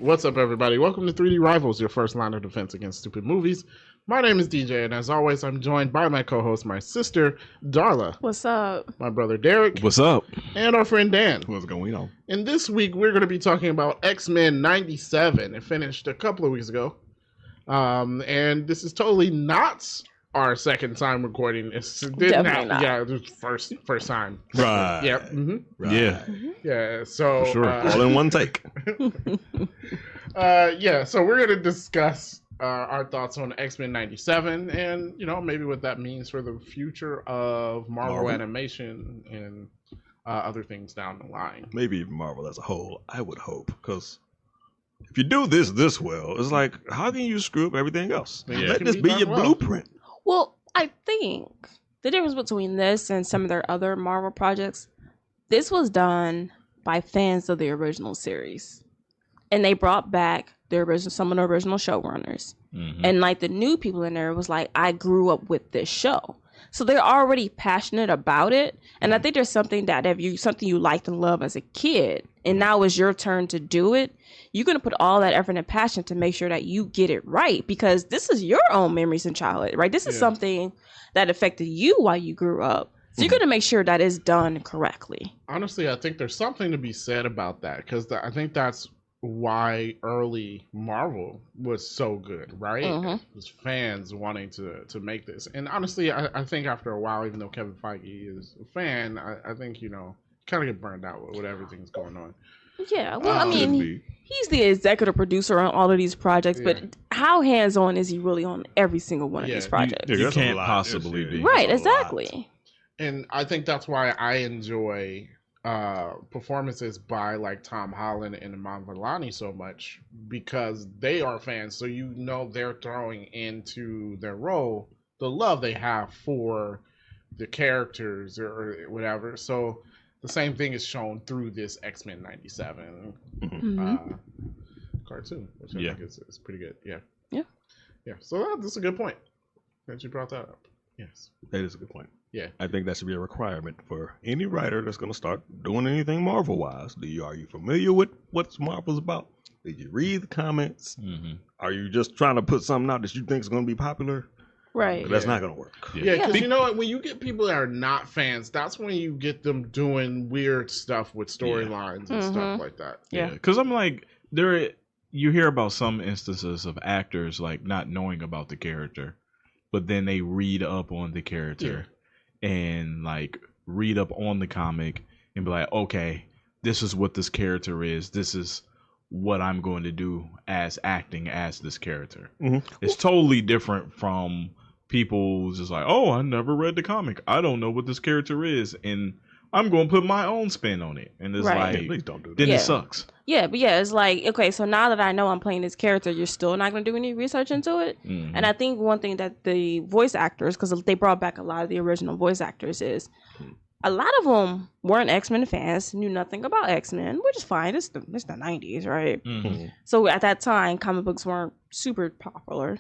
What's up, everybody? Welcome to 3D Rivals, your first line of defense against stupid movies. My name is DJ, and as always, I'm joined by my co-host, my sister, Darla. What's up? My brother, Derek. What's up? And our friend, Dan. What's going on? And this week, we're going to be talking about X-Men 97. It finished a couple of weeks ago. And this is totally not our second time recording. Definitely not. Yeah, it was first time. Right. Yep. Mm-hmm. Right. Yeah. Yeah, so... For sure. All in one take. So we're going to discuss our thoughts on X-Men 97 and, maybe what that means for the future of Marvel animation and other things down the line. Maybe even Marvel as a whole, I would hope. Because if you do this well, it's like, how can you screw up everything else? Yeah. Let this be your blueprint. Well, I think the difference between this and some of their other Marvel projects, this was done by fans of the original series. And they brought back some of the original showrunners. Mm-hmm. And like the new people in there was like, I grew up with this show. So they're already passionate about it. And I think there's something that something you liked and loved as a kid, and now it's your turn to do it, you're going to put all that effort and passion to make sure that you get it right, because this is your own memories in childhood, right? This is something that affected you while you grew up. So you're going to make sure that it's done correctly. Honestly, I think there's something to be said about that, because I think that's why early Marvel was so good, right? Mm-hmm. It was fans wanting to make this. And honestly, I think after a while, even though Kevin Feige is a fan, I think, kind of get burned out with everything's going on. Yeah, well, I mean, he's the executive producer on all of these projects, but how hands-on is he really on every single one of these projects? You can't possibly be. Right, exactly. And I think that's why I enjoy performances by like Tom Holland and Iman Vellani so much, because they are fans, so they're throwing into their role the love they have for the characters or whatever. So the same thing is shown through this X-Men 97 cartoon, which I think is pretty good. Yeah. So that's a good point that you brought that up. Yes, that is a good point. Yeah, I think that should be a requirement for any writer that's going to start doing anything Marvel-wise. Are you familiar with what Marvel's about? Did you read the comments? Mm-hmm. Are you just trying to put something out that you think is going to be popular? Right. But that's not going to work. Yeah, because you know what? When you get people that are not fans, that's when you get them doing weird stuff with storylines and stuff like that. Yeah, because I'm like, you hear about some instances of actors like not knowing about the character, but then they read up on the character and like read up on the comic and be like, okay, this is what this character is. This is what I'm going to do as acting as this character. Mm-hmm. It's totally different from people just like, oh, I never read the comic. I don't know what this character is, and I'm going to put my own spin on it. And it's like, please don't do that. Then it sucks. Yeah, but it's like, okay, so now that I know I'm playing this character, you're still not going to do any research into it? Mm-hmm. And I think one thing that the voice actors, because they brought back a lot of the original voice actors, is a lot of them weren't X-Men fans, knew nothing about X-Men, which is fine. It's the 90s, right? Mm-hmm. So at that time, comic books weren't super popular.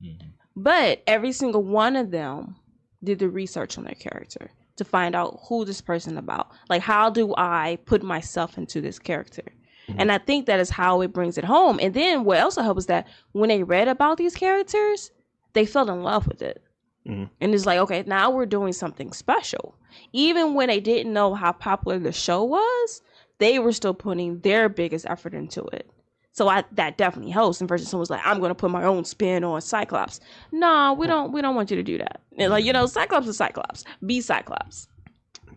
Mm-hmm. But every single one of them did the research on their character to find out who this person about. Like, how do I put myself into this character? Mm-hmm. And I think that is how it brings it home. And then what also helps is that when they read about these characters, they fell in love with it. Mm-hmm. And it's like, okay, now we're doing something special. Even when they didn't know how popular the show was, they were still putting their biggest effort into it. So that definitely helps. And versus someone's like, I'm going to put my own spin on Cyclops. No, we don't want you to do that. And like, Cyclops is Cyclops. Be Cyclops.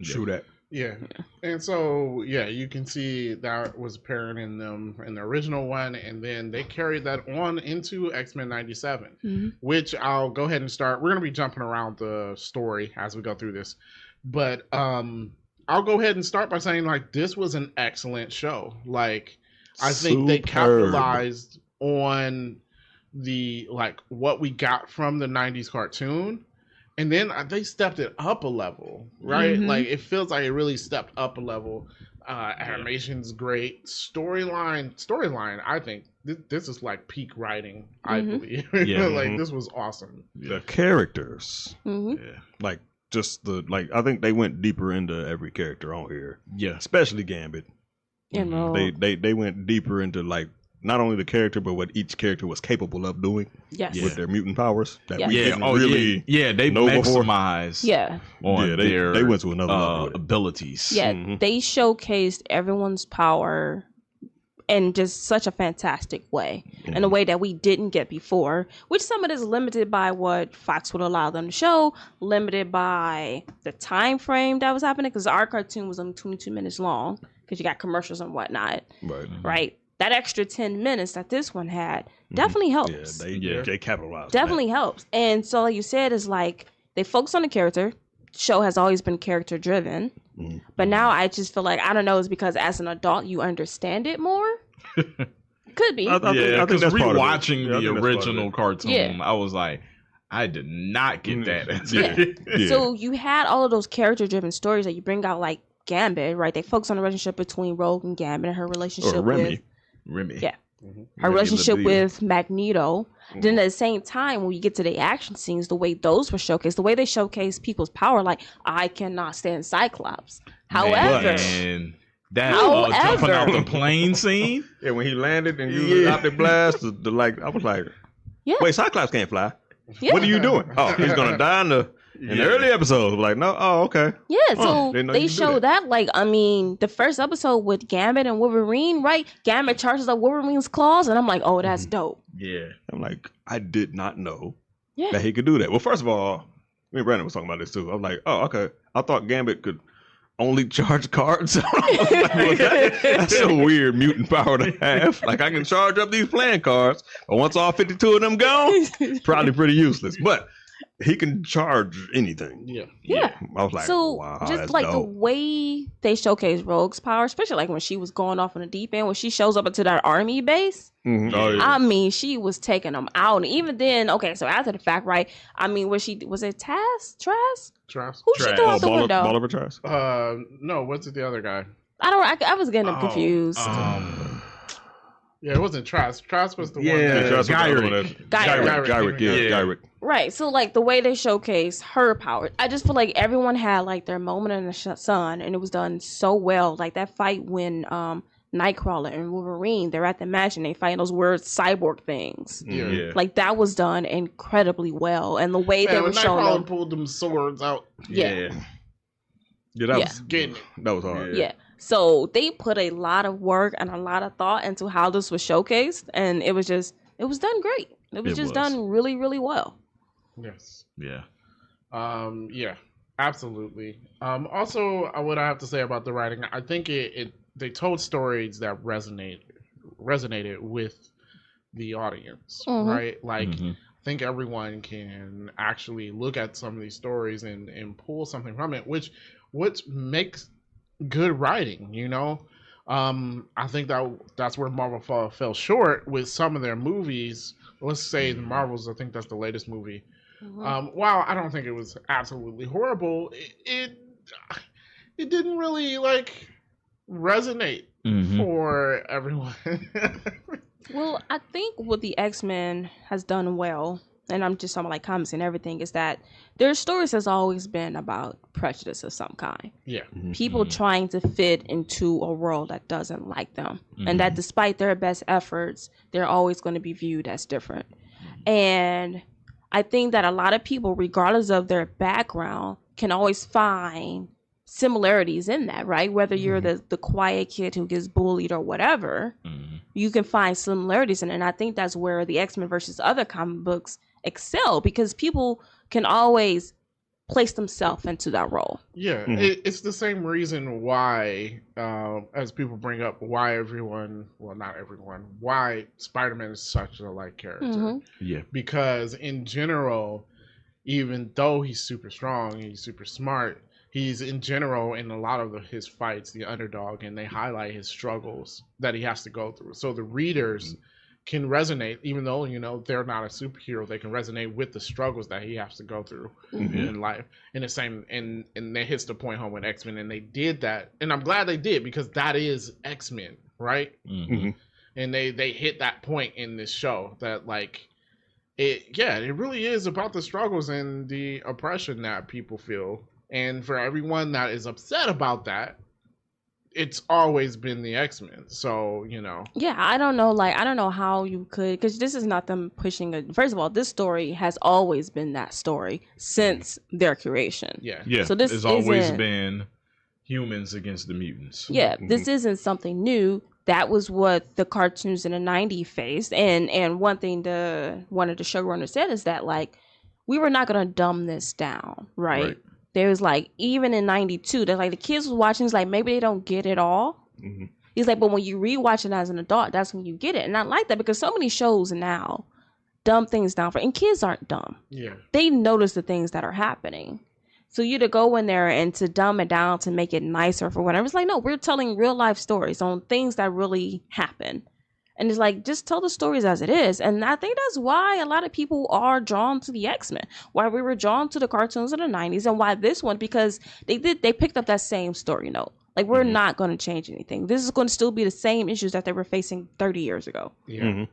True that. Yeah. And so, you can see that was apparent in the original one. And then they carried that on into X-Men 97, which I'll go ahead and start. We're going to be jumping around the story as we go through this. But I'll go ahead and start by saying, like, this was an excellent show. Like, I think they capitalized on the, like, what we got from the 90s cartoon. And then they stepped it up a level, right? Mm-hmm. Like, it feels like it really stepped up a level. Animation's great. Storyline, I think this is like peak writing, I believe. Yeah. Like, this was awesome. The characters. Mm-hmm. Yeah. Like, I think they went deeper into every character on here. Yeah. Especially Gambit. You know. They went deeper into, like, not only the character, but what each character was capable of doing with their mutant powers. That we didn't really they know maximize on they went to another level abilities. Yeah, they showcased everyone's power in just such a fantastic way, in a way that we didn't get before, which some of it is limited by what Fox would allow them to show, limited by the time frame that was happening, because our cartoon was only 22 minutes long, because you got commercials and whatnot. Right? That extra 10 minutes that this one had definitely helps. They capitalized. Definitely helps. And so, like you said, is like they focus on the character. The show has always been character driven. But now I just feel like, I don't know, it's because as an adult you understand it more. Could be. I think that's rewatching the original cartoon, I was like, I did not get that. So you had all of those character driven stories that you bring out, like Gambit, right? They focus on the relationship between Rogue and Gambit and her relationship with Remy. Yeah. Her relationship with Magneto. Then at the same time, when you get to the action scenes, the way those were showcased, the way they showcase people's power, like, I cannot stand Cyclops. However, jumping out the plane scene. Yeah, when he landed and used the optic blast, I was like, wait, Cyclops can't fly. What are you doing? Oh, he's gonna die in the early episodes. I'm like, no, okay. Yeah, so they show that. Like, I mean, the first episode with Gambit and Wolverine, right? Gambit charges up Wolverine's claws, and I'm like, oh, that's dope. Yeah. I'm like, I did not know that he could do that. Well, first of all, me and Brandon was talking about this too. I was like, oh, okay. I thought Gambit could only charge cards. That's a weird mutant power to have. Like, I can charge up these playing cards, but once all 52 of them gone, probably pretty useless. But he can charge anything. Yeah. I was like, so wow, just that's like dope. the way they showcase Rogue's power, especially like when she was going off on the deep end, when she shows up into that army base. I mean, she was taking them out. And even then, okay, so after the fact, right? I mean, was it Trask? Who she threw out the window? Bolivar Trask? No, what's it the other guy? I was getting them confused. Yeah, it wasn't Trask. Trask was the one. Gyrick. Right. So, like, the way they showcase her power, I just feel like everyone had, like, their moment in the sun, and it was done so well. Like, that fight when Nightcrawler and Wolverine, they're at the mansion, they fight those weird cyborg things. Like, that was done incredibly well. And the way they were showing them. Nightcrawler pulled them swords out. That was hard. Yeah. So they put a lot of work and a lot of thought into how this was showcased, and it was done great. It was done really, really well. Yes. Yeah. Yeah, absolutely. Also, what I have to say about the writing, I think they told stories that resonated with the audience, right? Like, I think everyone can actually look at some of these stories and pull something from it, which makes good writing, you know. I think that's where Marvel fell short with some of their movies. Let's say the Marvels. I think that's the latest movie. While I don't think it was absolutely horrible, it didn't really like resonate for everyone. Well, I think what the X-Men has done well, and I'm just talking about like comics and everything, is that their stories has always been about prejudice of some kind. Yeah. People trying to fit into a world that doesn't like them. And that despite their best efforts, they're always going to be viewed as different. And I think that a lot of people, regardless of their background, can always find similarities in that, right? Whether you're the quiet kid who gets bullied or whatever, you can find similarities in it. And I think that's where the X-Men versus other comic books excel, because people can always place themselves into that role. Yeah, it's the same reason why, as people bring up, why why Spider-Man is such a like character. Yeah. Because in general, even though he's super strong, he's super smart, he's in general in a lot of his fights the underdog, and they highlight his struggles that he has to go through. So the readers can resonate, even though, you know, they're not a superhero, they can resonate with the struggles that he has to go through in life. And the same, and that hits the point home with X-Men, and they did that, and I'm glad they did, because that is X-Men, right? And they hit that point in this show that, like, it really is about the struggles and the oppression that people feel. And for everyone that is upset about that, it's always been the X-Men. So, you know. Yeah, I don't know. Like, I don't know how you could, because this is not them pushing it. First of all, this story has always been that story since their creation. Yeah. Yeah. So this has always isn't- been humans against the mutants. Yeah, this isn't something new. That was what the cartoons in the 90s faced. And one thing one of the showrunners said is that, like, we were not going to dumb this down, right? There was, like, even in 92, that like the kids was watching, it's like, maybe they don't get it all. Mm-hmm. He's like, but when you rewatch it as an adult, that's when you get it. And I like that because so many shows now dumb things down and kids aren't dumb. Yeah. They notice the things that are happening. So you to go in there and to dumb it down to make it nicer for whatever. It's like, no, we're telling real life stories on things that really happen. And it's like, just tell the stories as it is. And I think that's why a lot of people are drawn to the X-Men. Why we were drawn to the cartoons in the 90s and why this one, because they picked up that same story note. Like, we're not going to change anything. This is going to still be the same issues that they were facing 30 years ago. Yeah.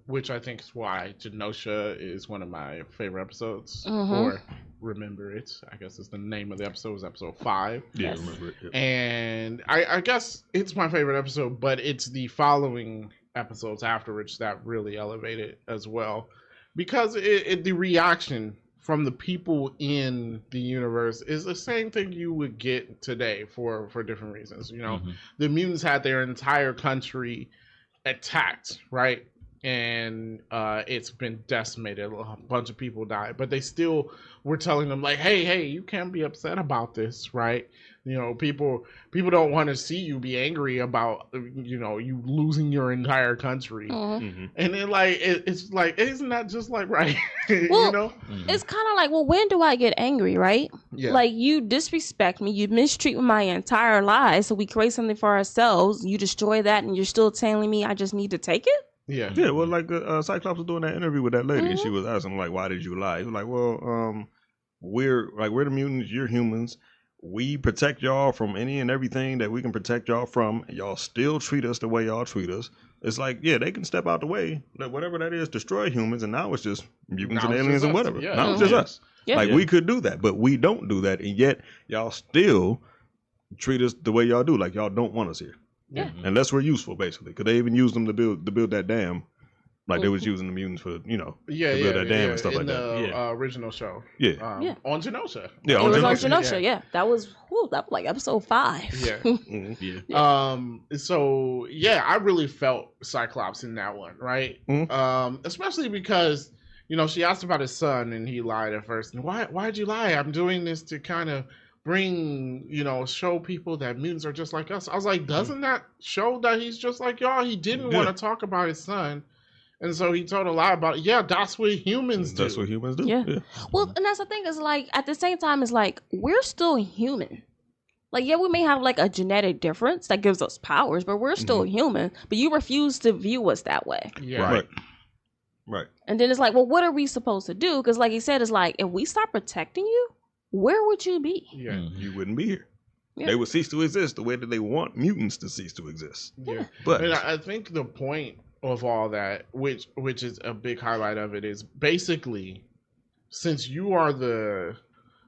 Which I think is why Genosha is one of my favorite episodes. Or Remember It, I guess is the name of the episode. It was episode 5. Yeah, Remember It. Yeah. And I guess it's my favorite episode, but it's the following episodes afterwards that really elevate it as well. Because the reaction from the people in the universe is the same thing you would get today for different reasons. You know, the mutants had their entire country attacked, right? And it's been decimated. A bunch of people died, but they still were telling them like, hey, you can't be upset about this, right? You know, people don't want to see you be angry about, you know, you losing your entire country. And then like it's like, isn't that just like right? Well, you know, it's kind of like, well, when do I get angry, right? Yeah. Like, you disrespect me, you mistreat my entire life, so we create something for ourselves. You destroy that, and you're still telling me I just need to take it. Yeah. Yeah, well, like Cyclops was doing that interview with that lady, and she was asking like, "Why did you lie?" He was like, "Well, we're the mutants. You're humans. We protect y'all from any and everything that we can protect y'all from. And y'all still treat us the way y'all treat us. It's like, yeah, they can step out the way, like whatever that is, destroy humans, and now it's just mutants Now and it's aliens just and us. whatever. Yeah. Now it's just us. Yeah. Like we could do that, but we don't do that, and yet y'all still treat us the way y'all do. Like y'all don't want us here." Yeah. Unless we're useful, basically, because they even used them to build that dam, like they was using the mutants for, you know, to build that dam and stuff in like that. the original show. Yeah, On Genosha. yeah, It was on Genosha. Genosha, yeah. That was like episode 5. Yeah. Yeah. So yeah, I really felt Cyclops in that one, right? Especially because, you know, she asked about his son and he lied at first. And why'd you lie? I'm doing this to kind of bring, you know, show people that mutants are just like us. I was like, doesn't that show that he's just like y'all? He didn't want to talk about his son. And so he told a lie about it. Yeah, that's what humans do. That's what humans do. Yeah. Well, and that's the thing, is like, at the same time, it's like, we're still human. Like, yeah, we may have like a genetic difference that gives us powers, but we're still human. But you refuse to view us that way. Yeah. Right. And then it's like, well, what are we supposed to do? Because like he said, it's like, if we stop protecting you, where would you be? Yeah. You wouldn't be here. Yeah. They would cease to exist the way that they want mutants to cease to exist. Yeah. But And I think the point of all that, which is a big highlight of it, is basically, since you are the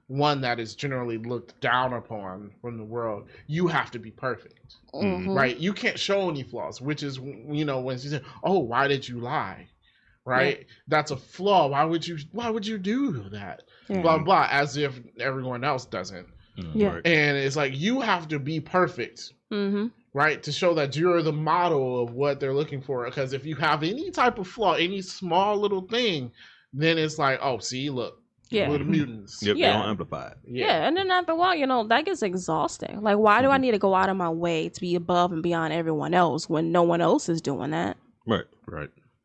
one that is generally looked down upon from the world, you have to be perfect, right? You can't show any flaws, which is, you know, when she said, "Oh, why did you lie?" Right? That's a flaw. Why would you do that? Yeah. Blah blah, as if everyone else doesn't. Yeah. Right. And it's like, you have to be perfect, right, to show that you're the model of what they're looking for. Because if you have any type of flaw, any small little thing, then it's like, oh, see, look, Yeah. we're the mutants. Yep, Yeah. they don't amplify it. Yeah, and then after a while, you know, that gets exhausting. Like, why do I need to go out of my way to be above and beyond everyone else when no one else is doing that? Right.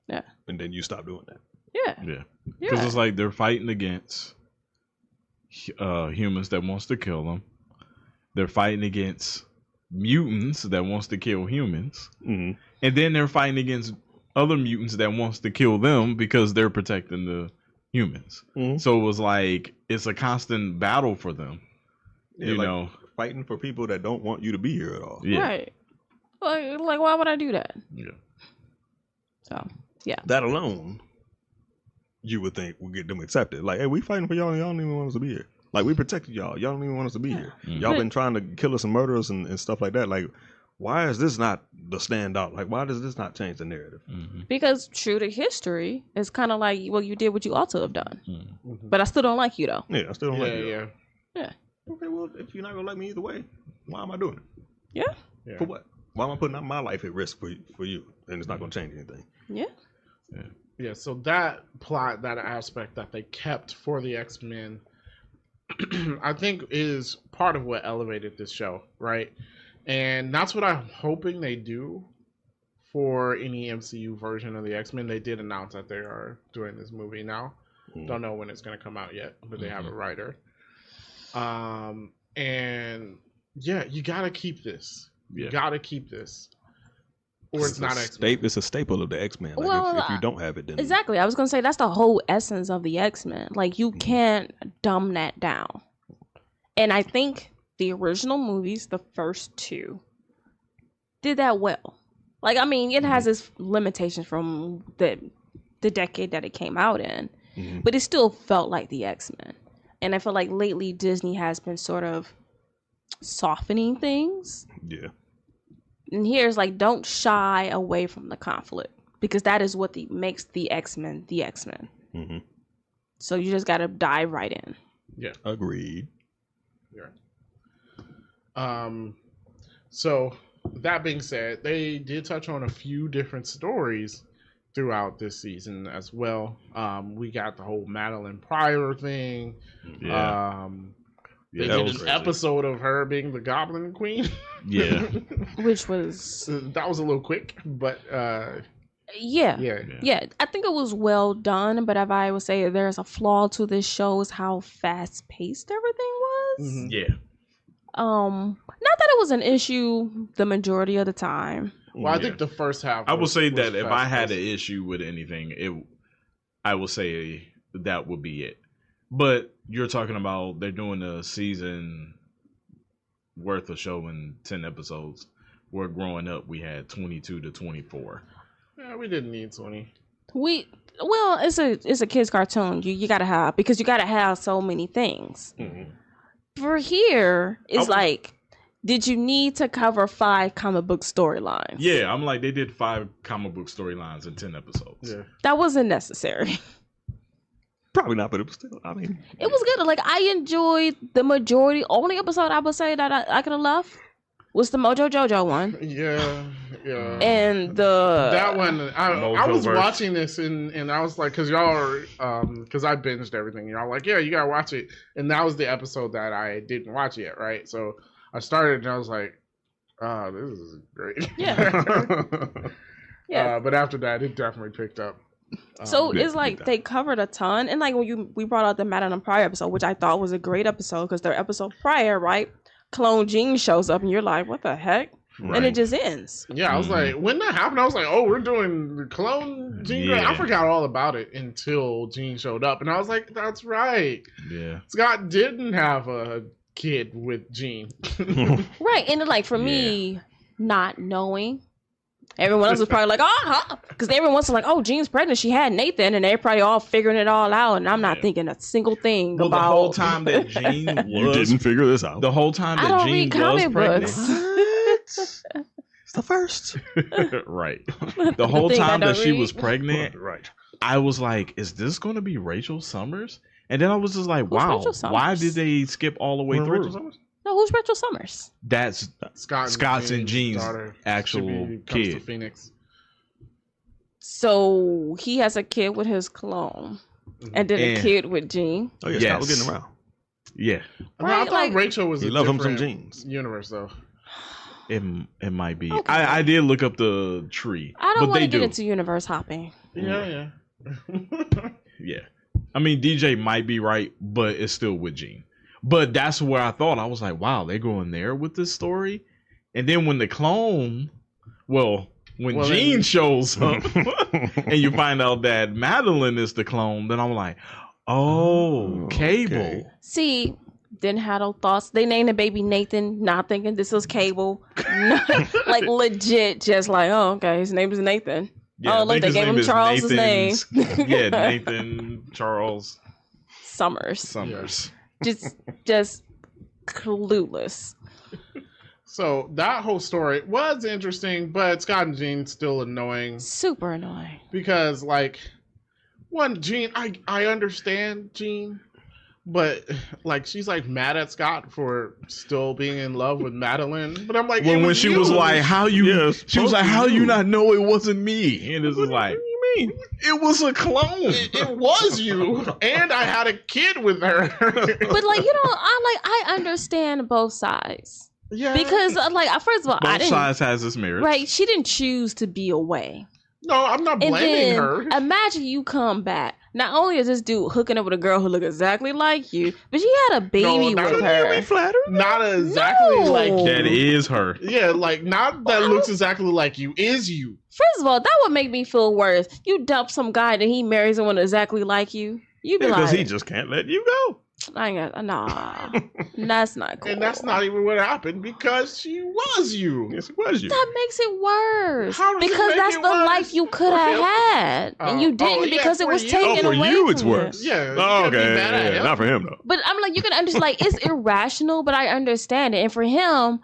Yeah. And then you stop doing that. Yeah. Yeah. Because Yeah. it's like they're fighting against humans that wants to kill them. They're fighting against mutants that wants to kill humans. Mm-hmm. And then they're fighting against other mutants that wants to kill them because they're protecting the humans. Mm-hmm. So it was like, it's a constant battle for them. Yeah, you like know? fighting for people that don't want you to be here at all. Yeah. Right. Like, why would I do that? Yeah. So, yeah. That alone, you would think would get them accepted. Like, hey, we fighting for y'all and y'all don't even want us to be here. Like, we protected y'all. Y'all don't even want us to be here. Y'all been trying to kill us and murder us and stuff like that. Like, why is this not the standout? Like, why does this not change the narrative? Because true to history, it's kind of like, well, you did what you ought to have done. But I still don't like you, though. Yeah, I still don't like you. Yeah. Okay, well, if you're not going to like me either way, why am I doing it? Yeah. For what? Why am I putting my life at risk for you? And it's not going to change anything. Yeah, so that plot, that aspect that they kept for the X-Men, I think is part of what elevated this show, right? And that's what I'm hoping they do for any MCU version of the X-Men. They did announce that they are doing this movie now. Don't know when it's going to come out yet, but they have a writer. And yeah, you got to keep this. You got to keep this. Or it's not X-Men. It's a staple of the X-Men. Like, if you don't have it, then... Exactly. I was going to say, that's the whole essence of the X-Men. Like, you can't dumb that down. And I think the original movies, the first two, did that well. Like, I mean, it has its limitations from the decade that it came out in. But it still felt like the X-Men. And I feel like lately Disney has been sort of softening things. Yeah. And here's like, don't shy away from the conflict, because that is what makes the X-Men the X-Men. So you just got to dive right in. Yeah. Agreed. Yeah. So that being said, they did touch on a few different stories throughout this season as well. We got the whole Madeline Pryor thing. They did an episode of her being the Goblin Queen. Which was... That was a little quick, but... Yeah. I think it was well done, but if I would say there's a flaw to this show is how fast-paced everything was. Not that it was an issue the majority of the time. Well, I think the first half... I would say that if I had an issue with anything, I would say that would be it. But you're talking about they're doing a season worth of show in 10 episodes, where growing up we had 22 to 24. Yeah, we didn't need 20. Well, it's a kids cartoon. You gotta have, because you gotta have so many things. For here, it's like, did you need to cover 5 comic book storylines? Yeah, I'm like, they did 5 comic book storylines in 10 episodes. Yeah. That wasn't necessary. Probably not, but it was still, I mean... It was good. Like, I enjoyed the majority. Only episode I would say that I could have left was the Mojo Jojo one. Yeah. And that one, I was watching this and I was like, because y'all are, because I binged everything. Y'all like, yeah, you gotta watch it. And that was the episode that I didn't watch yet, right? So I started and I was like, oh, this is great. Yeah. But after that, it definitely picked up. So it's like they covered a ton. And like when we brought out the Madeline Pryor episode, which I thought was a great episode, because their episode prior, right? Clone Jean shows up and you're like, what the heck? Right. And it just ends. Yeah, I was like, when that happened, I was like, oh, we're doing the Clone Jean. Yeah. I forgot all about it until Jean showed up. And I was like, that's right. Yeah. Scott didn't have a kid with Jean. Right. And like for me, not knowing, everyone else was probably like, because everyone's like, oh, Jean's pregnant. She had Nathan, and they're probably all figuring it all out. And I'm not thinking a single thing about. The whole time that Jean was, you didn't figure this out. The whole time that Jean was pregnant. It's the first. Right. The whole time that she was pregnant, right. I was like, is this going to be Rachel Summers? And then I was just like, wow, why did they skip all the way through? Rachel Summers? No, who's Rachel Summers? That's Scott's and Jean's actual kid. Phoenix. So he has a kid with his clone, and then a kid with Jean. Oh yeah, Scott was getting around. Yeah, right. I thought Rachel was. He loved him some jeans. Universe though. It might be. Okay. I did look up the tree. I don't want to get into universe hopping. Yeah. Yeah. I mean, DJ might be right, but it's still with Jean. But that's where I thought, I was like, wow, they're going there with this story. And then when the clone, when Jean shows up and you find out that Madeline is the clone, then I'm like, oh, Cable. Okay. See, didn't have no thoughts. They named the baby Nathan, not thinking this was Cable. Like legit, just like, oh, okay, his name is Nathan. Yeah, oh, look, they gave him Charles's name. Yeah, Nathan Charles Summers. Yeah. just clueless. So that whole story was interesting, but Scott and Jean still annoying. Super annoying. Because like, one, Jean, I understand Jean. But like she's like mad at Scott for still being in love with Madeline. But I'm like, when she was like, "How you?" Yes, she was like, "How you not know it wasn't me?" And it's like, what do you mean? It was a clone. It was you, and I had a kid with her. But like, you know, I understand both sides. Yeah, Because like, first of all, I Both didn't. sides has its merits. Right, she didn't choose to be away. no, I'm not And blaming then her. imagine you come back. Not only is this dude hooking up with a girl who look exactly like you, but she had a baby not with really her. Not exactly No. like you. That is her. Yeah, like not that looks exactly like you is you. First of all, that would make me feel worse. You dump some guy that he marries someone exactly like you. You be Because like, he just can't let you go. I ain't got, nah, that's not cool. And that's not even what happened because she was you. Yes, it was you. That makes it worse. How does it Because make that's it the worse? life you could have had, and you didn't yeah, because it for was you. taken Oh, for away you, from it's worse. Yeah. you Oh, can't be okay. mad at Yeah, him. not for him though. But I'm like, you can understand, like, it's irrational, but I understand it. And for him,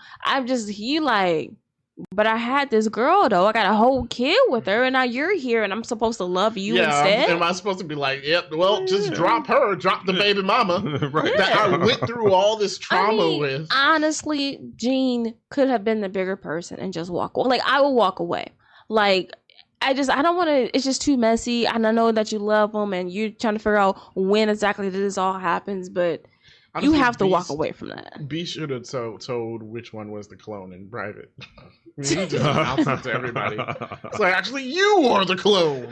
but I had this girl though. I got a whole kid with her, and now you're here, and I'm supposed to love you instead. Am I supposed to be like, yep, well, just drop her, drop the baby mama Right. that I went through all this trauma with. Honestly, Jean could have been the bigger person and just walk away. Like, I would walk away. Like, I don't want to, it's just too messy. And I know that you love him and you're trying to figure out when exactly this all happens, but you have to walk away from that. B should have told which one was the clone in private. He just announced it to everybody. It's like, actually, you are the clone.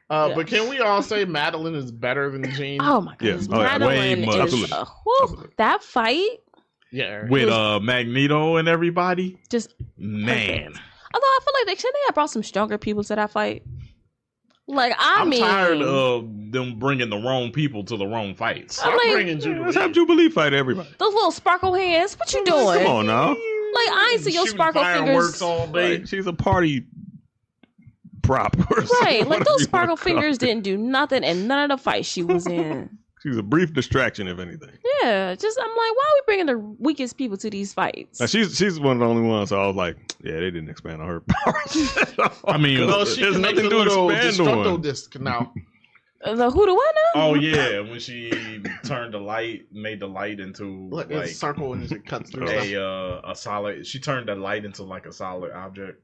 But can we all say Madeline is better than Jean? Oh my goodness. Yes. Oh, yeah. Madeline Way much. is, Absolutely. whew, that fight, Yeah. With Magneto and everybody. just Man. although I feel like they have brought some stronger people to that fight. Like, I'm tired of them bringing the wrong people to the wrong fights. I'm I'm like, bringing Jubilee. Let's have Jubilee fight everybody. those little sparkle hands. What you doing? Come on now. Like, I ain't see your Shooting sparkle fireworks fingers. all day. Right. She's a party prop. Or Right, something, like whatever those you sparkle wanna call fingers it. didn't do nothing in none of the fights she was in. She's a brief distraction, if anything. Yeah, just I'm like, why are we bringing the weakest people to these fights? Now, she's one of the only ones. So I was like, yeah, they didn't expand on her powers. I mean, No, she there's can make nothing the to little expand destructo on. disc now. The who to what now? oh yeah, when she turned the light, made the light into Like, like it's a circle and it cuts through stuff. a solid. She turned the light into like a solid object.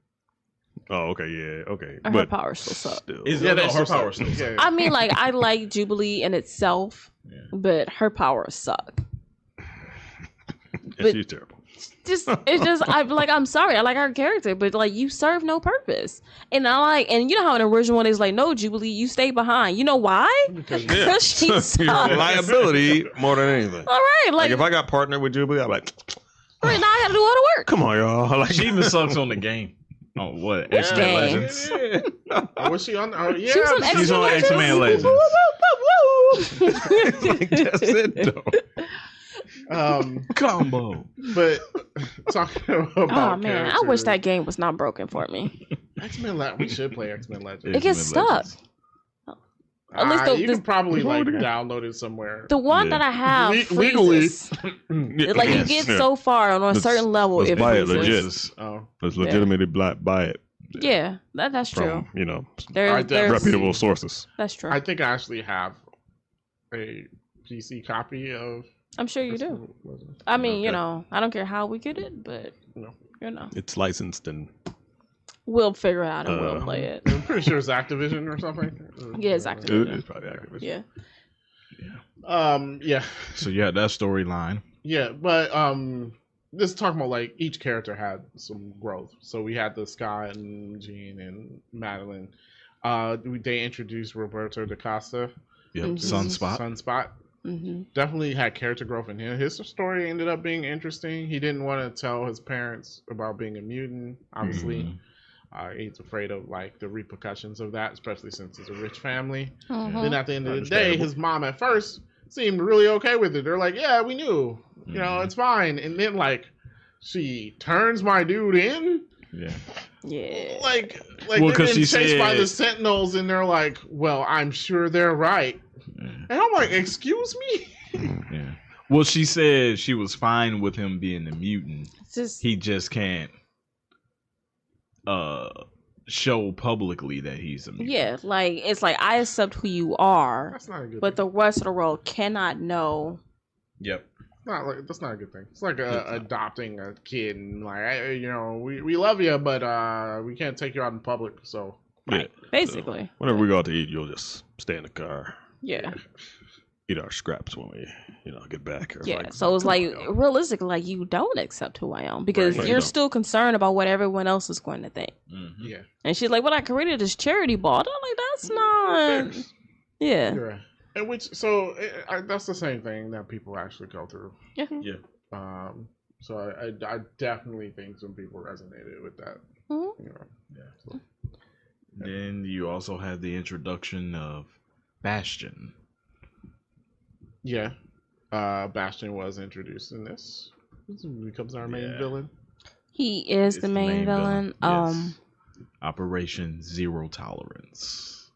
Oh, okay, yeah, okay. Her But power still sucks. still, Is Yeah, no, that's her still power suck. still. Yeah. I mean, like, I like Jubilee in itself, Yeah. but her powers suck. yeah, she's terrible. I'm sorry, I like her character, but like, you serve no purpose. And and you know how in the original one is like, no, Jubilee, you stay behind. You know why? Because she You're sucks. a liability more than anything. All right, Like like if I got partnered with Jubilee, I'm like, right now I gotta do all the work. come on, y'all. Like, She even sucks on the game. Oh, what? Which X-Men game? Legends. Oh, was she on? Oh, yeah. She was on She's on X-Men Legends. like that's it though. Combo. But talking about Oh man, I wish characters, that game was not broken for me. X-Men. We should play X-Men Legends. It gets X-Men stuck. Legends. At least You the can probably like What's wrong with it? download it somewhere. the one Yeah. that I have Legally. freezes. Like, you get so far on a Let's- certain level, let's it buy it freezes. legit. Oh, Let's legitimately buy it Yeah, that's true. from I There's reputable sources. that's true. I think I actually have a PC copy of. I'm sure you do. I mean, you Okay. know, I don't care how we get it, but No. you know, It's licensed and we'll figure it out and we'll play it. I'm pretty sure it's Activision or something. Yeah, it's Activision. it's probably accurate. Yeah. Yeah, So yeah, that storyline. yeah, but this talking about like each character had some growth. So we had the Scott and Jean and Madeline. They introduced Roberto da Costa. Yep. Mhm. Sunspot. Sunspot. Mm-hmm. Definitely had character growth in him. His story ended up being interesting. He didn't want to tell his parents about being a mutant. Obviously, Mhm. he's afraid of like the repercussions of that, especially since it's a rich family. Mm-hmm. Then at the end of the day, Understandable. his mom at first seemed really okay with it. They're like, "Yeah, we knew. You know, Mhm. it's fine." And then like, she turns my dude in. Yeah. Yeah. Like Well, they're 'cause getting she chased by said- the Sentinels, and they're like, "Well, I'm sure they're right." And I'm like, excuse me? Yeah. Well, she said she was fine with him being a mutant. Just, He just can't show publicly that he's a mutant. yeah, like it's like I accept who you are, That's not a good but thing. the rest of the world cannot know. Yep. That's not a good thing. It's like adopting a kid and like, we love you, but we can't take you out in public. So Right. Basically. So whenever we go out to eat, you'll just stay in the car, Yeah. eat our scraps when we, get back. Or Yeah. like, So it's like realistically, like you don't accept who I am because Right. you're You don't. still concerned about what everyone else is going to think. Mm-hmm. yeah, And she's like, "Well, I created this charity ball." I'm like, "That's not." Yeah. you're right. And that's the same thing that people actually go through. Yeah. Yeah. So I definitely think some people resonated with that. Mhm. Yeah. So. Then you also had the introduction of Bastion. Yeah. Bastion was introduced in this. He becomes our main villain. He is It's the main villain. Yes. Operation Zero Tolerance.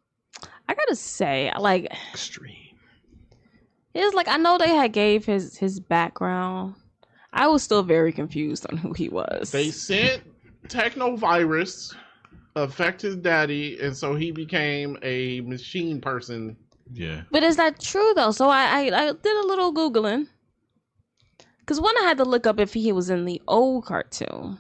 I gotta say, like, extreme. it's like I know they had gave his background. I was still very confused on who he was. They sent technovirus affect his daddy, and so he became a machine person. Yeah. But is that true though? So I did a little Googling. Because one, I had to look up if he was in the old cartoon.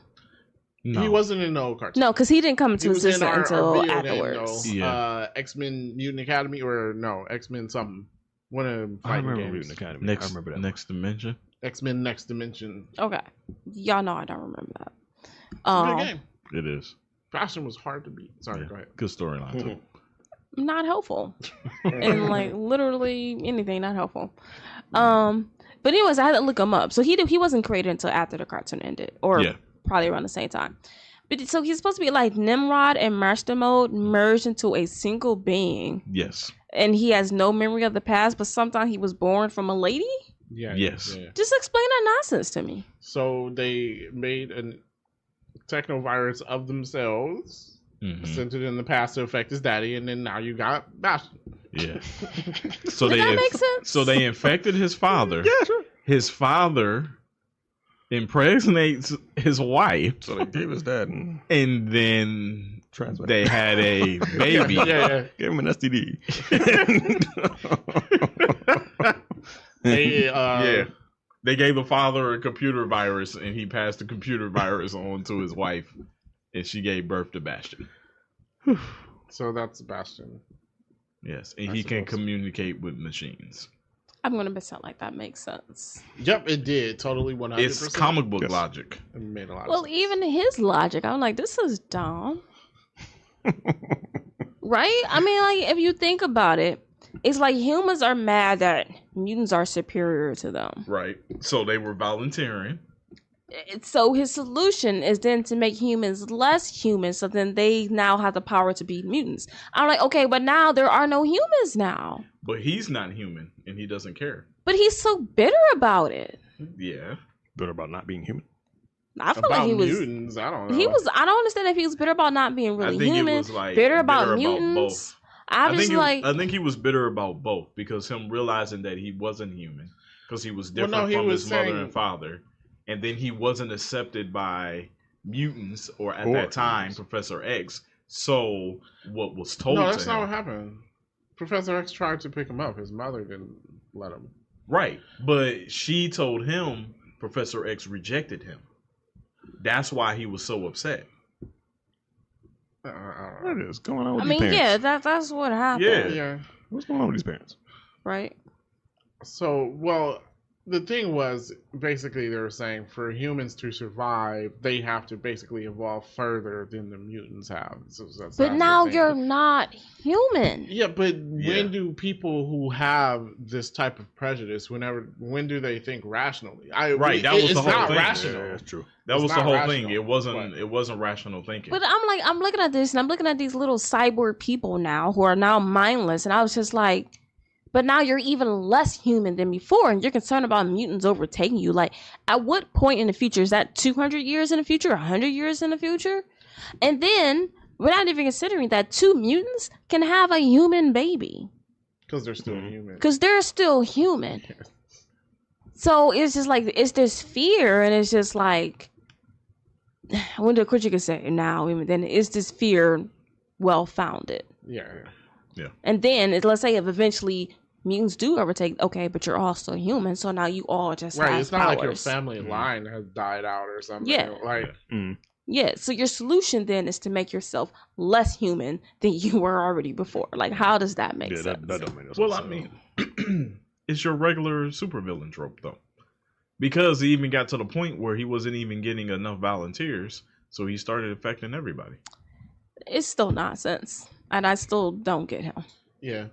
No. He wasn't in the old cartoon. No, because he didn't come He into was in existence our until video afterwards. game, though. Yeah. X-Men Mutant Academy, or no, X-Men something. One of the I fighting remember games. Mutant Academy. I Next, remember that. next dimension. X-Men Next Dimension. Okay. Y'all know I don't remember that. Good game. It is. Bastion was hard to beat. Sorry, Yeah. go ahead. Good storyline too. Not helpful. And like literally anything not helpful. But anyways, I had to look him up. So he wasn't created until after the cartoon ended, or Yeah. probably around the same time. But so he's supposed to be like Nimrod and Master Mode merged into a single being, Yes. and he has no memory of the past. But sometime he was born from a lady. Yeah. Yes. Yeah. Just explain that nonsense to me. So they made a technovirus of themselves, Mm-hmm. sent it in the past to affect his daddy, and then now you got Bastion. Yeah. So Does that make sense? So they infected his father. Yeah, sure. His father impregnates his wife, So they gave his dad and and then transmitted. they had a baby. Yeah. Gave him an STD. They, Yeah. They gave the father a computer virus, and he passed the computer virus on to his wife, and she gave birth to Bastion. So that's Bastion. Yes, and I he can suppose. communicate with machines. I'm gonna miss out like that makes sense. Yep, it did. Totally 100%. It's comic book Yes. logic. It made a lot of Well, sense. even his logic, I'm like, this is dumb. Right? I mean, like, if you think about it, it's like humans are mad that mutants are superior to them. Right. So they were volunteering. So his solution is then to make humans less human, so then they now have the power to be mutants. I'm like, okay, but now there are no humans now. But he's not human, and he doesn't care. But he's so bitter about it. Yeah. Bitter about not being human. I feel About like he was. mutants, I don't know. He was. I don't understand if he was bitter about not being I really think human. it was like bitter about both. mutants. I was like, I think he was bitter about both because him realizing that he wasn't human because he was Well, different no, he from was his mother saying- and father, and then he wasn't accepted by mutants or at Or that time humans. Professor X. So what was told No, to that's him, not what happened. Professor X tried to pick him up. His mother didn't let him. right? But she told him Professor X rejected him. That's why he was so upset. I don't know. What is going on with I these mean, parents? yeah, that's what happened. Yeah. Yeah. What's going on with these parents? Right. So, well, the thing was, basically, they were saying for humans to survive, they have to basically evolve further than the mutants have. So that's But the now thing. you're not human. Yeah, but Yeah. when do people who have this type of prejudice, when do they think rationally? Right, that was it's the whole not thing. rational. Yeah, that's true. That It's was the not whole rational, thing. but- It wasn't rational thinking. But I'm like, I'm looking at this and I'm looking at these little cyborg people now who are now mindless. And I was just like, but now you're even less human than before. And you're concerned about mutants overtaking you. Like, at what point in the future? Is that 200 years in the future? 100 years in the future? And then we're not even considering that 2 mutants can have a human baby. Because they're still human. Because they're still human. So it's just like, it's this fear, and it's just like, I wonder what you could say now, even then, is this fear well-founded? Yeah. And then, let's say if eventually mutants do overtake, okay, but you're all still human, so now you all just have it's not powers. like your family line has died out or something. Yeah. Like, yeah, so your solution then is to make yourself less human than you were already before. Like, how does that make sense? That don't make no sense. Well, I mean, it's your regular supervillain trope, though. Because he even got to the point where he wasn't even getting enough volunteers, so he started affecting everybody. It's still nonsense, and I still don't get him. Yeah,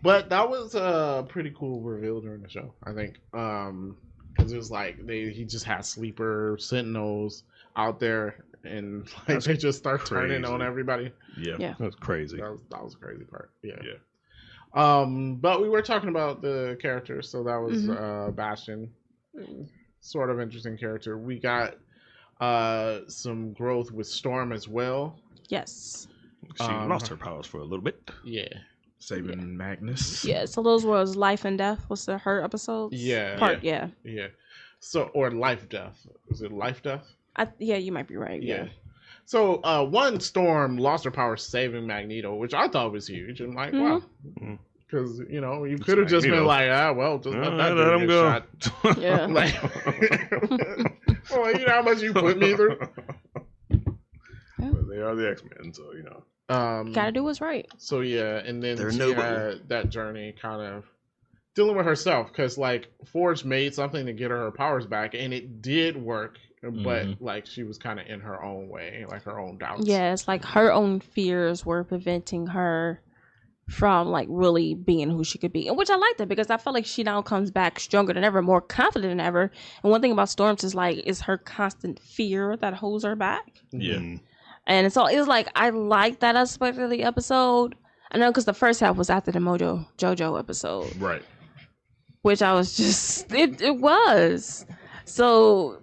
but that was a pretty cool reveal during the show, I think, because it was like he just had sleeper sentinels out there, and like they just start turning on everybody. Yeah, that's crazy. That was a crazy part. Yeah. But we were talking about the characters, so that was Bastion. Sort of interesting character. We got some growth with Storm as well. Yes. She lost her powers for a little bit. Yeah. Saving Magnus. Yeah, so those was Life and Death. Was her episodes? Yeah. Yeah. So, or Life Death. Was it Life Death? Yeah, you might be right. Yeah. So, one Storm lost her power saving Magneto, which I thought was huge. And like, wow. Because, you know, you could have just been like, just let him go. Shot. Yeah. Like, well, you know how much you put me through? But they are the X-Men, so, you know. Gotta do what's right. So, yeah, and then she had that journey kind of dealing with herself. Because, like, Forge made something to get her powers back, and it did work. But, like, she was kind of in her own way, like her own doubts. Yeah, it's like her own fears were preventing her from like really being who she could be, and which I like that because I feel like she now comes back stronger than ever, more confident than ever. And one thing about Storms is like it's her constant fear that holds her back. Yeah, and so it's like I like that aspect of the episode. I know because the first half was after the JoJo episode, right? Which I was just it was so.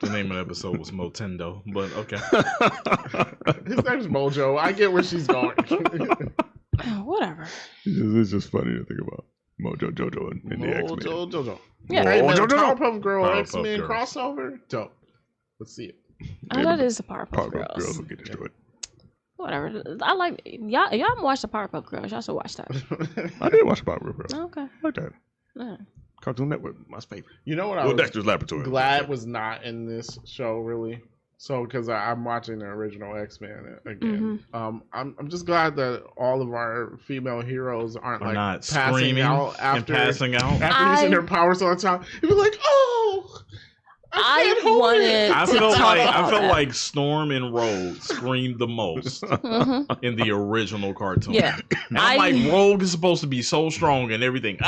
The name of the episode was Motendo, but okay. His name's Mojo. I get where she's going. Whatever. It's just funny to think about Mojo Jojo in the X-Men. Jojo. Yeah. Hey, man, Powerpuff Girl X-Men crossover. Dope. Let's see it. Oh, that is the Powerpuff Girls. Girls will get into it. Whatever. I like y'all. Y'all haven't watched the Powerpuff Girls. Y'all should watch that. I did watch the Powerpuff Girls. Okay. I like that. Yeah. Cartoon Network, my favorite. You know what I was Dexter's Laboratory. Glad was not in this show really. So because I'm watching the original X-Men again. I'm just glad that all of our female heroes aren't like not passing out after passing out after using their powers all the time. You'd be like, oh. I felt like Storm and Rogue screamed the most in the original cartoon. Yeah, I'm like Rogue is supposed to be so strong and everything.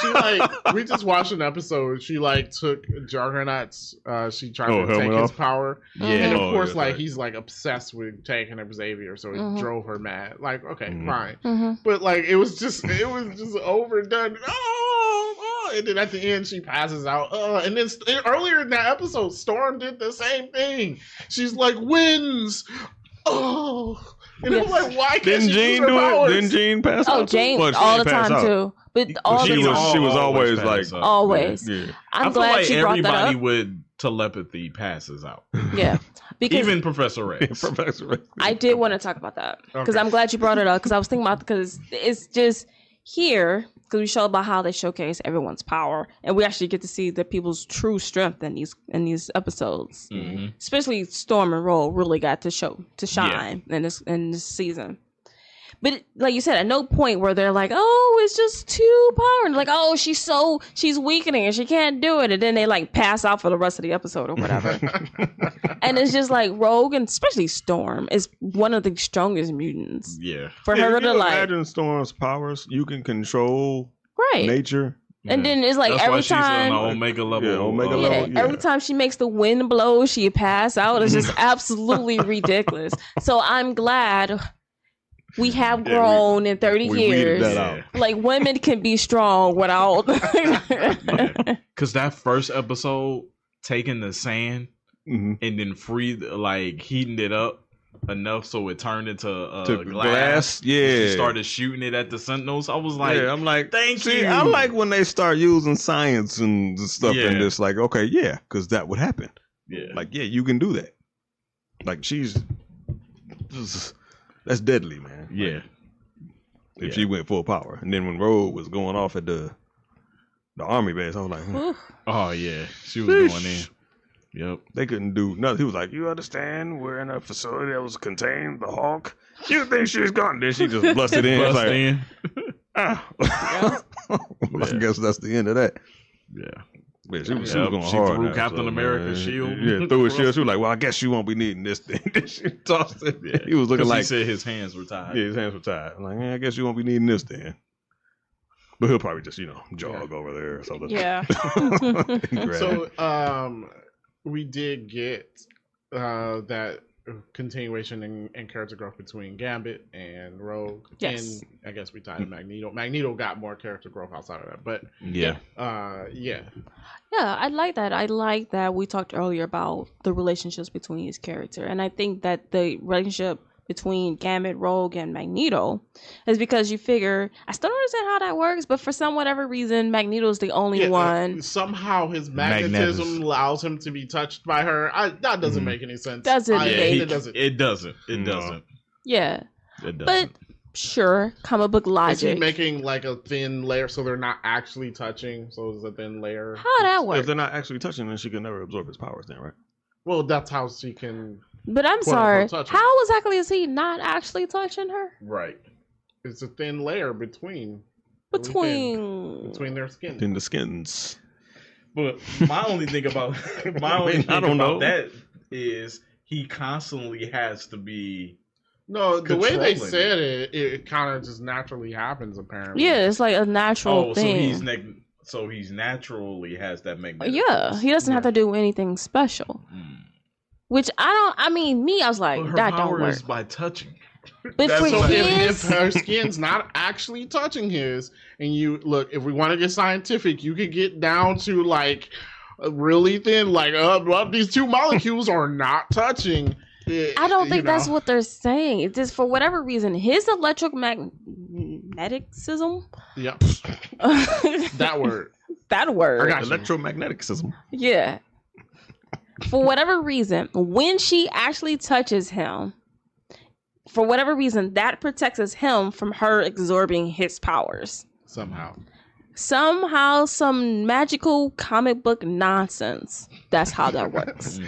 She like we just watched an episode. She like took Juggernaut's. She tried to take his power. Yeah, and of course, like he's like obsessed with taking up Xavier, so he drove her mad. Like, okay, fine, but like it was just overdone. And then at the end, she passes out. And then earlier in that episode, Storm did the same thing. She's like, wins. And I'm like, why can't she use her powers? Didn't Jean pass out? Oh, Jane all the time too. But she was always like always. Yeah. I'm glad like she brought that up. Everybody with telepathy passes out. Yeah, because even Professor X. I did want to talk about that because I'm glad you brought it up because I was thinking about because it's just here because we showed about how they showcase everyone's power and we actually get to see the people's true strength in these episodes. Especially Storm and Roll really got to shine in this season. But like you said, at no point where they're like, oh, it's just too power. And like, oh, she's weakening and she can't do it. And then they like pass out for the rest of the episode or whatever. And it's just like Rogue and especially Storm is one of the strongest mutants. Yeah. For her to like imagine Storm's powers, you can control nature. And then it's like every time on the Omega level. Every time she makes the wind blow, she pass out. It's just absolutely ridiculous. So I'm glad we have grown in 30 years. Like women can be strong without. Because that first episode, taking the sand and then heating it up enough so it turned into to glass. Yeah. She started shooting it at the Sentinels. I was like, I'm like, thank you. I like when they start using science and stuff and it's like, okay, yeah, because that would happen. Yeah. Like, yeah, you can do that. Like, that's deadly, man. Yeah. Like, if she went full power. And then when Rogue was going off at the army base, I was like, oh, yeah. She was going in. Yep. They couldn't do nothing. He was like, you understand? We're in a facility that was contained the Hawk. You think she's gone? Then she just busted in. Busted in. I guess that's the end of that. Yeah. Yeah, she was going she hard. threw Captain America's shield. Yeah, threw his shield. She was like, well, I guess you won't be needing this thing. She tossed it. Yeah. He was looking like... He said his hands were tied. Yeah, his hands were tied. I'm like, I guess you won't be needing this then. But he'll probably just, jog over there or something. Yeah. So, we did get that continuation and character growth between Gambit and Rogue. Yes. And I guess we tied in Magneto. Magneto got more character growth outside of that. But Yeah, I like that. I like that we talked earlier about the relationships between his character. And I think that the relationship between Gambit, Rogue, and Magneto is because you figure, I still don't understand how that works, but for some whatever reason, Magneto's the only one. Somehow his magnetism allows him to be touched by her. That doesn't make any sense. It doesn't. It doesn't. Yeah. It doesn't. But sure, comic book logic. Is he making like a thin layer so they're not actually touching? So it's a thin layer. How that works? If they're not actually touching, then she can never absorb his powers then, right? Well, that's how she can... But I'm sorry, how exactly is he not actually touching her? Right. It's a thin layer between their skins. In the skins. But my only thing about that is he constantly has to be... No, the way they said it kind of just naturally happens, apparently. Yeah, it's like a natural thing. So he's naturally has that magnetic. Yeah, he doesn't have to do anything special. Which I was like, but that don't work. Is by touching. But for if her skin's not actually touching his, and if we want to get scientific, you could get down to like really thin, like these two molecules are not touching. I don't think that's what they're saying. It's just for whatever reason, his electromagneticism. Yeah. That word. Electromagneticism. Yeah. For whatever reason, when she actually touches him, for whatever reason, that protects him from her absorbing his powers. Somehow, some magical comic book nonsense. That's how that works.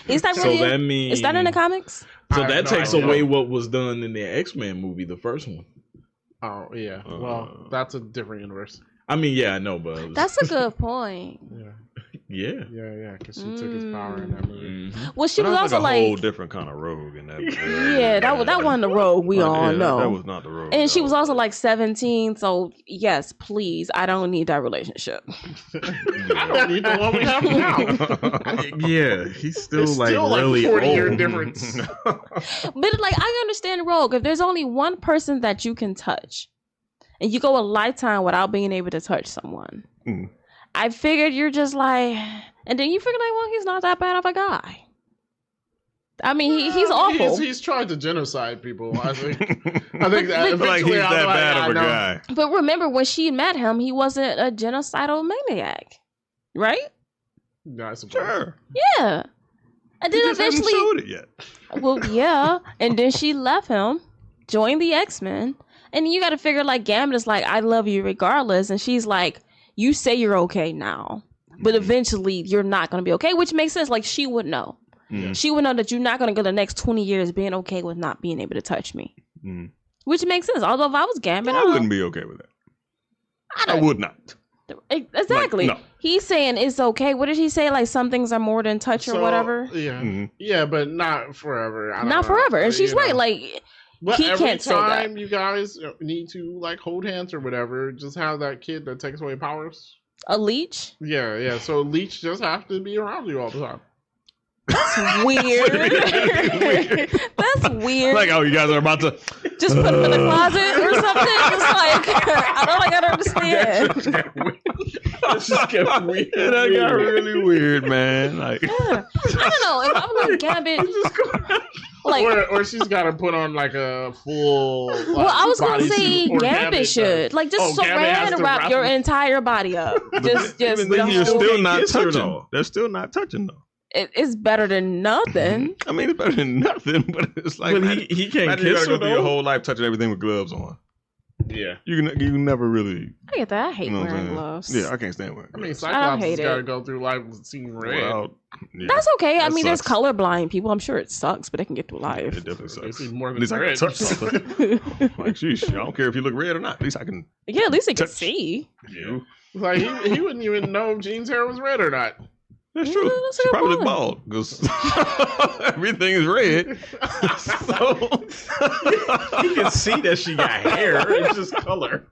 Is that really? So that means, is that in the comics? So that takes away what was done in the X-Men movie, the first one. Oh yeah. Well, that's a different universe. I mean, yeah, I know, but that's a good point. Yeah. Because she took his power in that movie. Well, she was also like a whole different kind of Rogue in that movie. Yeah, that wasn't the Rogue we all know. That was not the Rogue. And she was also like 17, so yes, please, I don't need that relationship. I don't need the one we have now. Yeah, he's still like really 40-year difference. But like, I understand Rogue. If there's only one person that you can touch, and you go a lifetime without being able to touch someone. I figured you're just like, and then you figure like, well, he's not that bad of a guy. I mean, he's awful. He's tried to genocide people. I think that like he's that bad of a guy. But remember, when she met him, he wasn't a genocidal maniac, right? No, I suppose. Sure. Yeah. And then eventually, showed it yet. Well, yeah, and then she left him, joined the X-Men, and you got to figure like Gambit is like, I love you regardless, and she's like, you say you're okay now, but eventually you're not going to be okay, which makes sense. Like, she would know. She would know that you're not going to go the next 20 years being okay with not being able to touch me. Which makes sense. Although if I was Gambit, I wouldn't be okay with that. I would not. Exactly. Like, no. He's saying it's okay. What did he say? Like, some things are more than touch or whatever? Yeah. Yeah, but not forever. Not forever. And she's right. Like... But every time you guys need to like hold hands or whatever, just have that kid that takes away powers. A leech? Yeah. So leech just have to be around you all the time. That's weird. That's weird. Like, oh, you guys are about to just put him in the closet or something. Just like, I don't understand. That just kept weird. That got really weird, man. Like, I don't know. If I'm like Gambit, Like, or she's got to put on like a full. Like, well, I was gonna bodysuit, say or Gambit should like just Gambit has saran to wrap your wrap- entire body up. Just Even the then, you're whole- still not kiss her, touching. though. They're still not touching though. it's better than nothing. I mean, it's better than nothing, but it's like But man, he can't imagine you kiss gotta her go through your though. whole life touching everything with gloves on. Yeah. You never really. I get that. I hate You know what I'm wearing saying? gloves. Yeah, I can't stand wearing I mean, gloves. Cyclops hate has got to it. go through life seeing red. Well, yeah, That's okay. I that mean, there's sucks. colorblind people. I'm sure it sucks, but they can get through It life. definitely They sucks. see more At than least I can red. touch something. Like, sheesh, I don't care if you look red or not. At least I can. Yeah, at least they can Touch. see. You. Like he wouldn't even know if Jean's hair was red or not. That's Yeah, true. that's a She good probably look point. bald because everything is red. So You can see that she got hair. It's just color.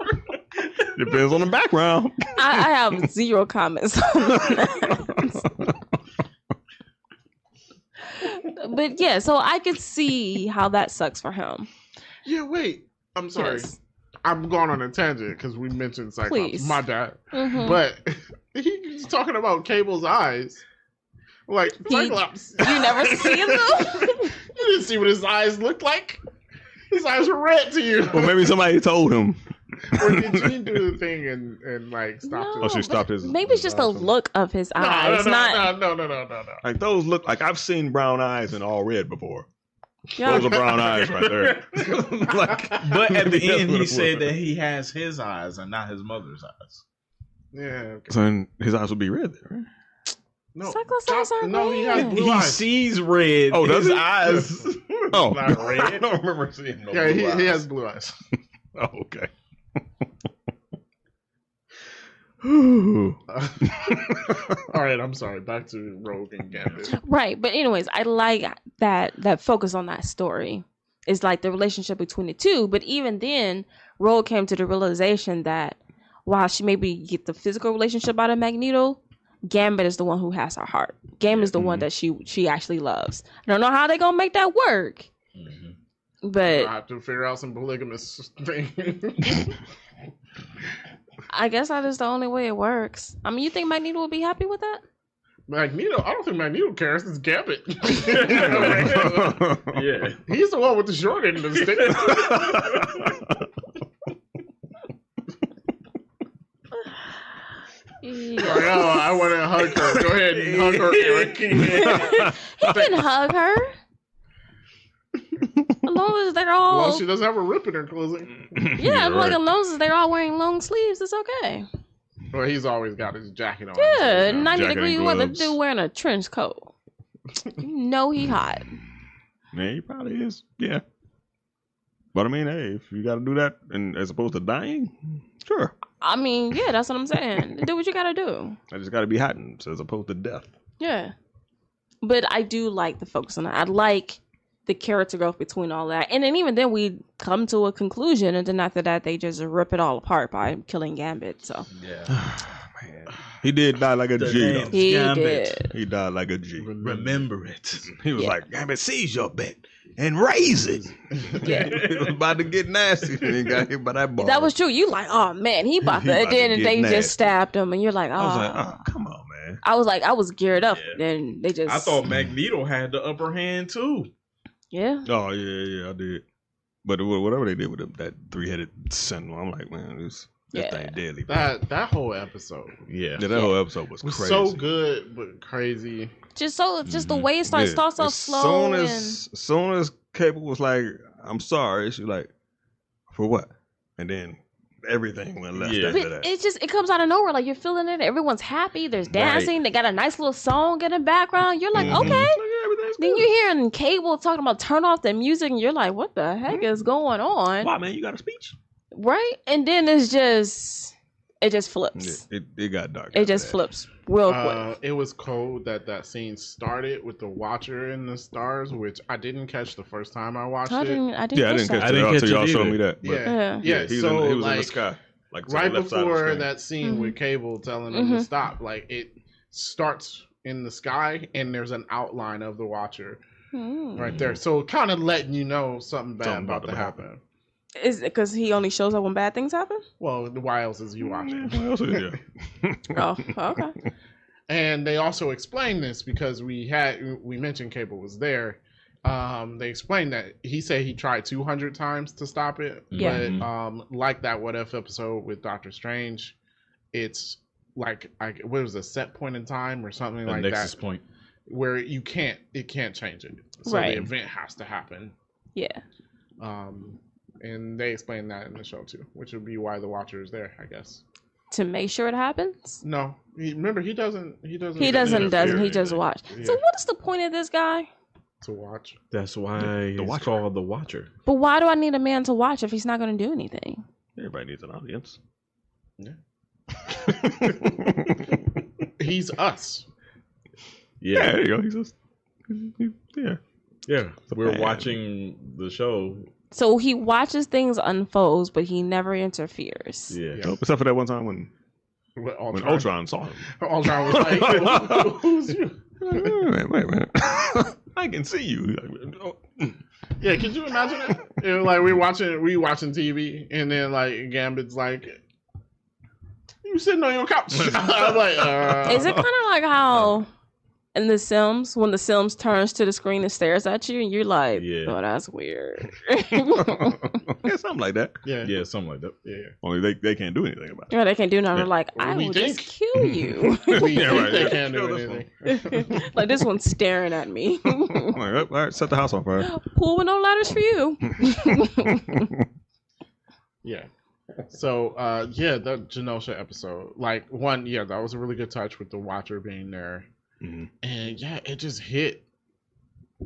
depends on the background. I have zero comments on that. But yeah, so I could see how that sucks for him. Yeah, wait. I'm sorry. Yes. I'm going on a tangent because we mentioned Cyclops. Please. My bad. Mhm. But he's talking about Cable's eyes. Like, Cyclops. You never see them? You didn't see what his eyes looked like? His eyes were red to you. Well, maybe somebody told him. Or did Jean do the thing and like stop No, it? Oh, she stopped but his. Maybe it's just the look of his eyes. No. Like those look like I've seen brown eyes in all red before. Yeah. Those are brown eyes right there. Like, But at the that's end, what he it said was. that he has his eyes and not his mother's eyes. Yeah. Okay. So then his eyes would be red there, right? No, Cyclops eyes are no, he has red. blue He eyes. sees red. Oh, does his he? eyes. Oh, Not red. I don't remember seeing no Yeah, blue eyes. he has blue eyes. Oh, okay. Ooh. All right, I'm sorry. Back to Rogue and Gambit. Right, but anyways, I like that focus on that story. It's like the relationship between the two, but even then, Rogue came to the realization that while she maybe get the physical relationship out of Magneto, Gambit is the one who has her heart. Gambit is the one that she actually loves. I don't know how they gonna make that work, but I have to figure out some polygamous thing. I guess that is the only way it works. I mean, you think Magneto will be happy with that? Magneto, I don't think Magneto cares. It's Gambit. Yeah. He's the one with the short end of the stick. Yeah. Like, oh, I want to hug her. Go ahead and hug her, Eric. He can hug her. As long as they're all Well, she doesn't have a rip in her clothing. yeah, You're like right. as long as they're all wearing long sleeves, it's okay. Well, he's always got his jacket on. Yeah, so, 90 jacket degree and weather gloves. dude wearing a trench coat. You know he hot. Yeah, he probably is. Yeah. But I mean, hey, if you got to do that, and as opposed to dying, sure. I mean, yeah, that's what I'm saying. Do what you gotta do. I just got to be hot as opposed to death. Yeah. But I do like the focus on that. I like the character growth between all that. And then even then we come to a conclusion, and then after that they just rip it all apart by killing Gambit. So Yeah. Man, he did die like a The G. name. though. he Gambit. did. He died like a G. Remember it. He was Yeah. like, Gambit, seize your bet and raise it. Yeah. It was about to get nasty, and he got hit by that ball. That was true. You like, oh man, he about He to. about And then to get they nasty. just stabbed him, and you're like, oh. I was like, oh, come on, man. I was geared up. Yeah. Then they just. I thought Magneto had the upper hand too. Yeah. Oh, yeah, I did. But whatever they did with him, that 3-headed sentinel, I'm like, man, this Yeah. thing deadly. bro. that whole episode Yeah, that whole episode was was crazy. so good, but crazy. Just the way it starts off As slow soon as Cable was like, I'm sorry, she was like, for what? And then everything went left Yeah. after but that. it comes out of nowhere. Like you're feeling it. Everyone's happy. There's dancing. They got a nice little song in the background. You're like, Mhm. okay. Like, yeah, everything's Then good. you're hearing Cable talking about turn off the music, and you're like, what the heck is going on? Why, man, you got a speech? Right? And then it just flips. Yeah, it got dark. It after just that. flips real quick. It was cold that scene started with the Watcher and the stars, which I didn't catch the first time I watched I it. didn't Yeah, I didn't catch I it didn't until catch y'all it showed either. me that. But Yeah. Yeah, he was, so in, he was in the like sky. Like to right the left side of the before screen. that scene Mhm. with Cable telling him Mhm. to stop, like it starts in the sky and there's an outline of the Watcher Hmm. right there. So kind of letting you know something bad Something about to about to happen. Is it because he only shows up when bad things happen? Well, why else is you watching? What else is there? Oh, okay. And they also explained this because we mentioned Cable was there. They explained that he said he tried 200 times to stop it. Yeah. But like that What If episode with Doctor Strange, it's like what was a set point in time or something like nexus that, point where it can't change it. So Right. the event has to happen. Yeah. And they explained that in the show too, which would be why the Watcher is there, I guess. To make sure it happens. No, remember he doesn't. He just watch. Yeah. So what is the point of this guy? To watch. That's why it's called the Watcher. But why do I need a man to watch if he's not going to do anything? Everybody needs an audience. Yeah. He's us. Yeah, there you go. He's just, yeah. We're fan. watching the show. So he watches things unfold, but he never interferes. Yeah. Nope, except for that one time when Ultron saw him. Ultron was like, "Who's you?" Wait a minute. I can see you. Yeah, could you imagine it? It was like we watching TV, and then like Gambit's like, "You sitting on your couch?" I'm like, Is it kind of like how in The Sims, when The Sims turns to the screen and stares at you, and you're like, "Oh, that's weird." Yeah, something like that. Yeah, something like that. Yeah. Only they can't do anything about it. Yeah, they can't do nothing. Like, I will just kill you. We think they can't do anything. Like this one's staring at me. All right, set the house on fire. Pool with no ladders for you. Yeah. So, the Genosha episode, like that was a really good touch with the Watcher being there. Mm-hmm. And yeah, it just hit.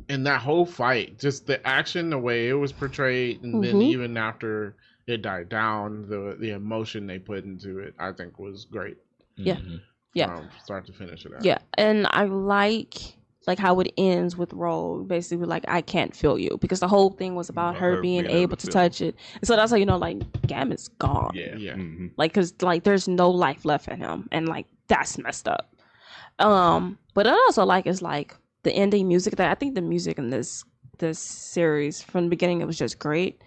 And that whole fight, just the action, the way it was portrayed, and then even after it died down, the emotion they put into it, I think was great. Yeah. Yeah. Start to finish it out. Yeah. And I like how it ends with Rogue basically like, I can't feel you, because the whole thing was about her being able to touch it. And so that's how you know, like, Gambit's gone. Yeah. Mm-hmm. Like, because like there's no life left in him, and like that's messed up. But I also like is like the ending music. That I think the music in this series from the beginning, it was just great.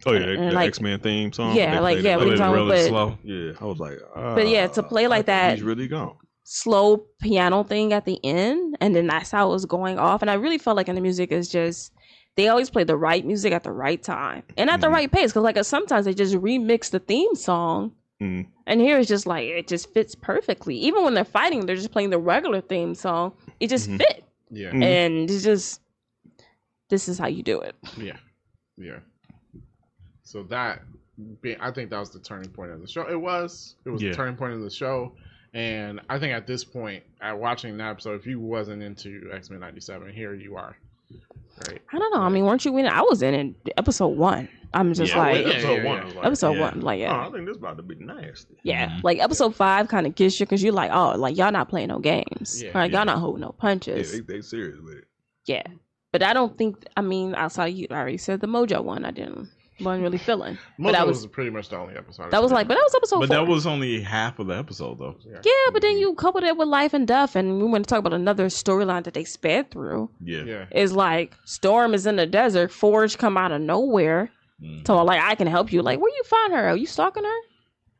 Oh yeah, the like, X-Men theme song. Yeah, like yeah, we talking really slow. Yeah, I was like, but yeah, to play like that, he's really gone. Slow piano thing at the end, and then that's how it was going off. And I really felt like in the music is just they always play the right music at the right time and at the right pace, because like sometimes they just remix the theme song. And here it's just like it just fits perfectly. Even when they're fighting, they're just playing the regular theme song. It just fit. Yeah. And it's just, this is how you do it. Yeah. So I think that was the turning point of the show. It was the turning point of the show. And I think at this point, at watching that episode, if you wasn't into X-Men 97, here you are. Right. I don't know. I mean, weren't you in? I was in episode 1. I'm just episode 1. Was like, episode 1, like I think this is about to be nasty. Yeah, like episode 5 kind of gets you because you're like, oh, like y'all not playing no games, right? Y'all not holding no punches. Yeah, they serious with it. Yeah, but I don't think. I mean, outside you, I already said the Mojo one. Wasn't really feeling. Mojo but was pretty much the only episode. That was like, but that was episode 4. But that was only half of the episode, though. Yeah, but then you coupled it with Life and Death, and we want to talk about another storyline that they sped through. Yeah. Is like Storm is in the desert, Forge come out of nowhere, so like I can help you. Like, where you find her? Are you stalking her?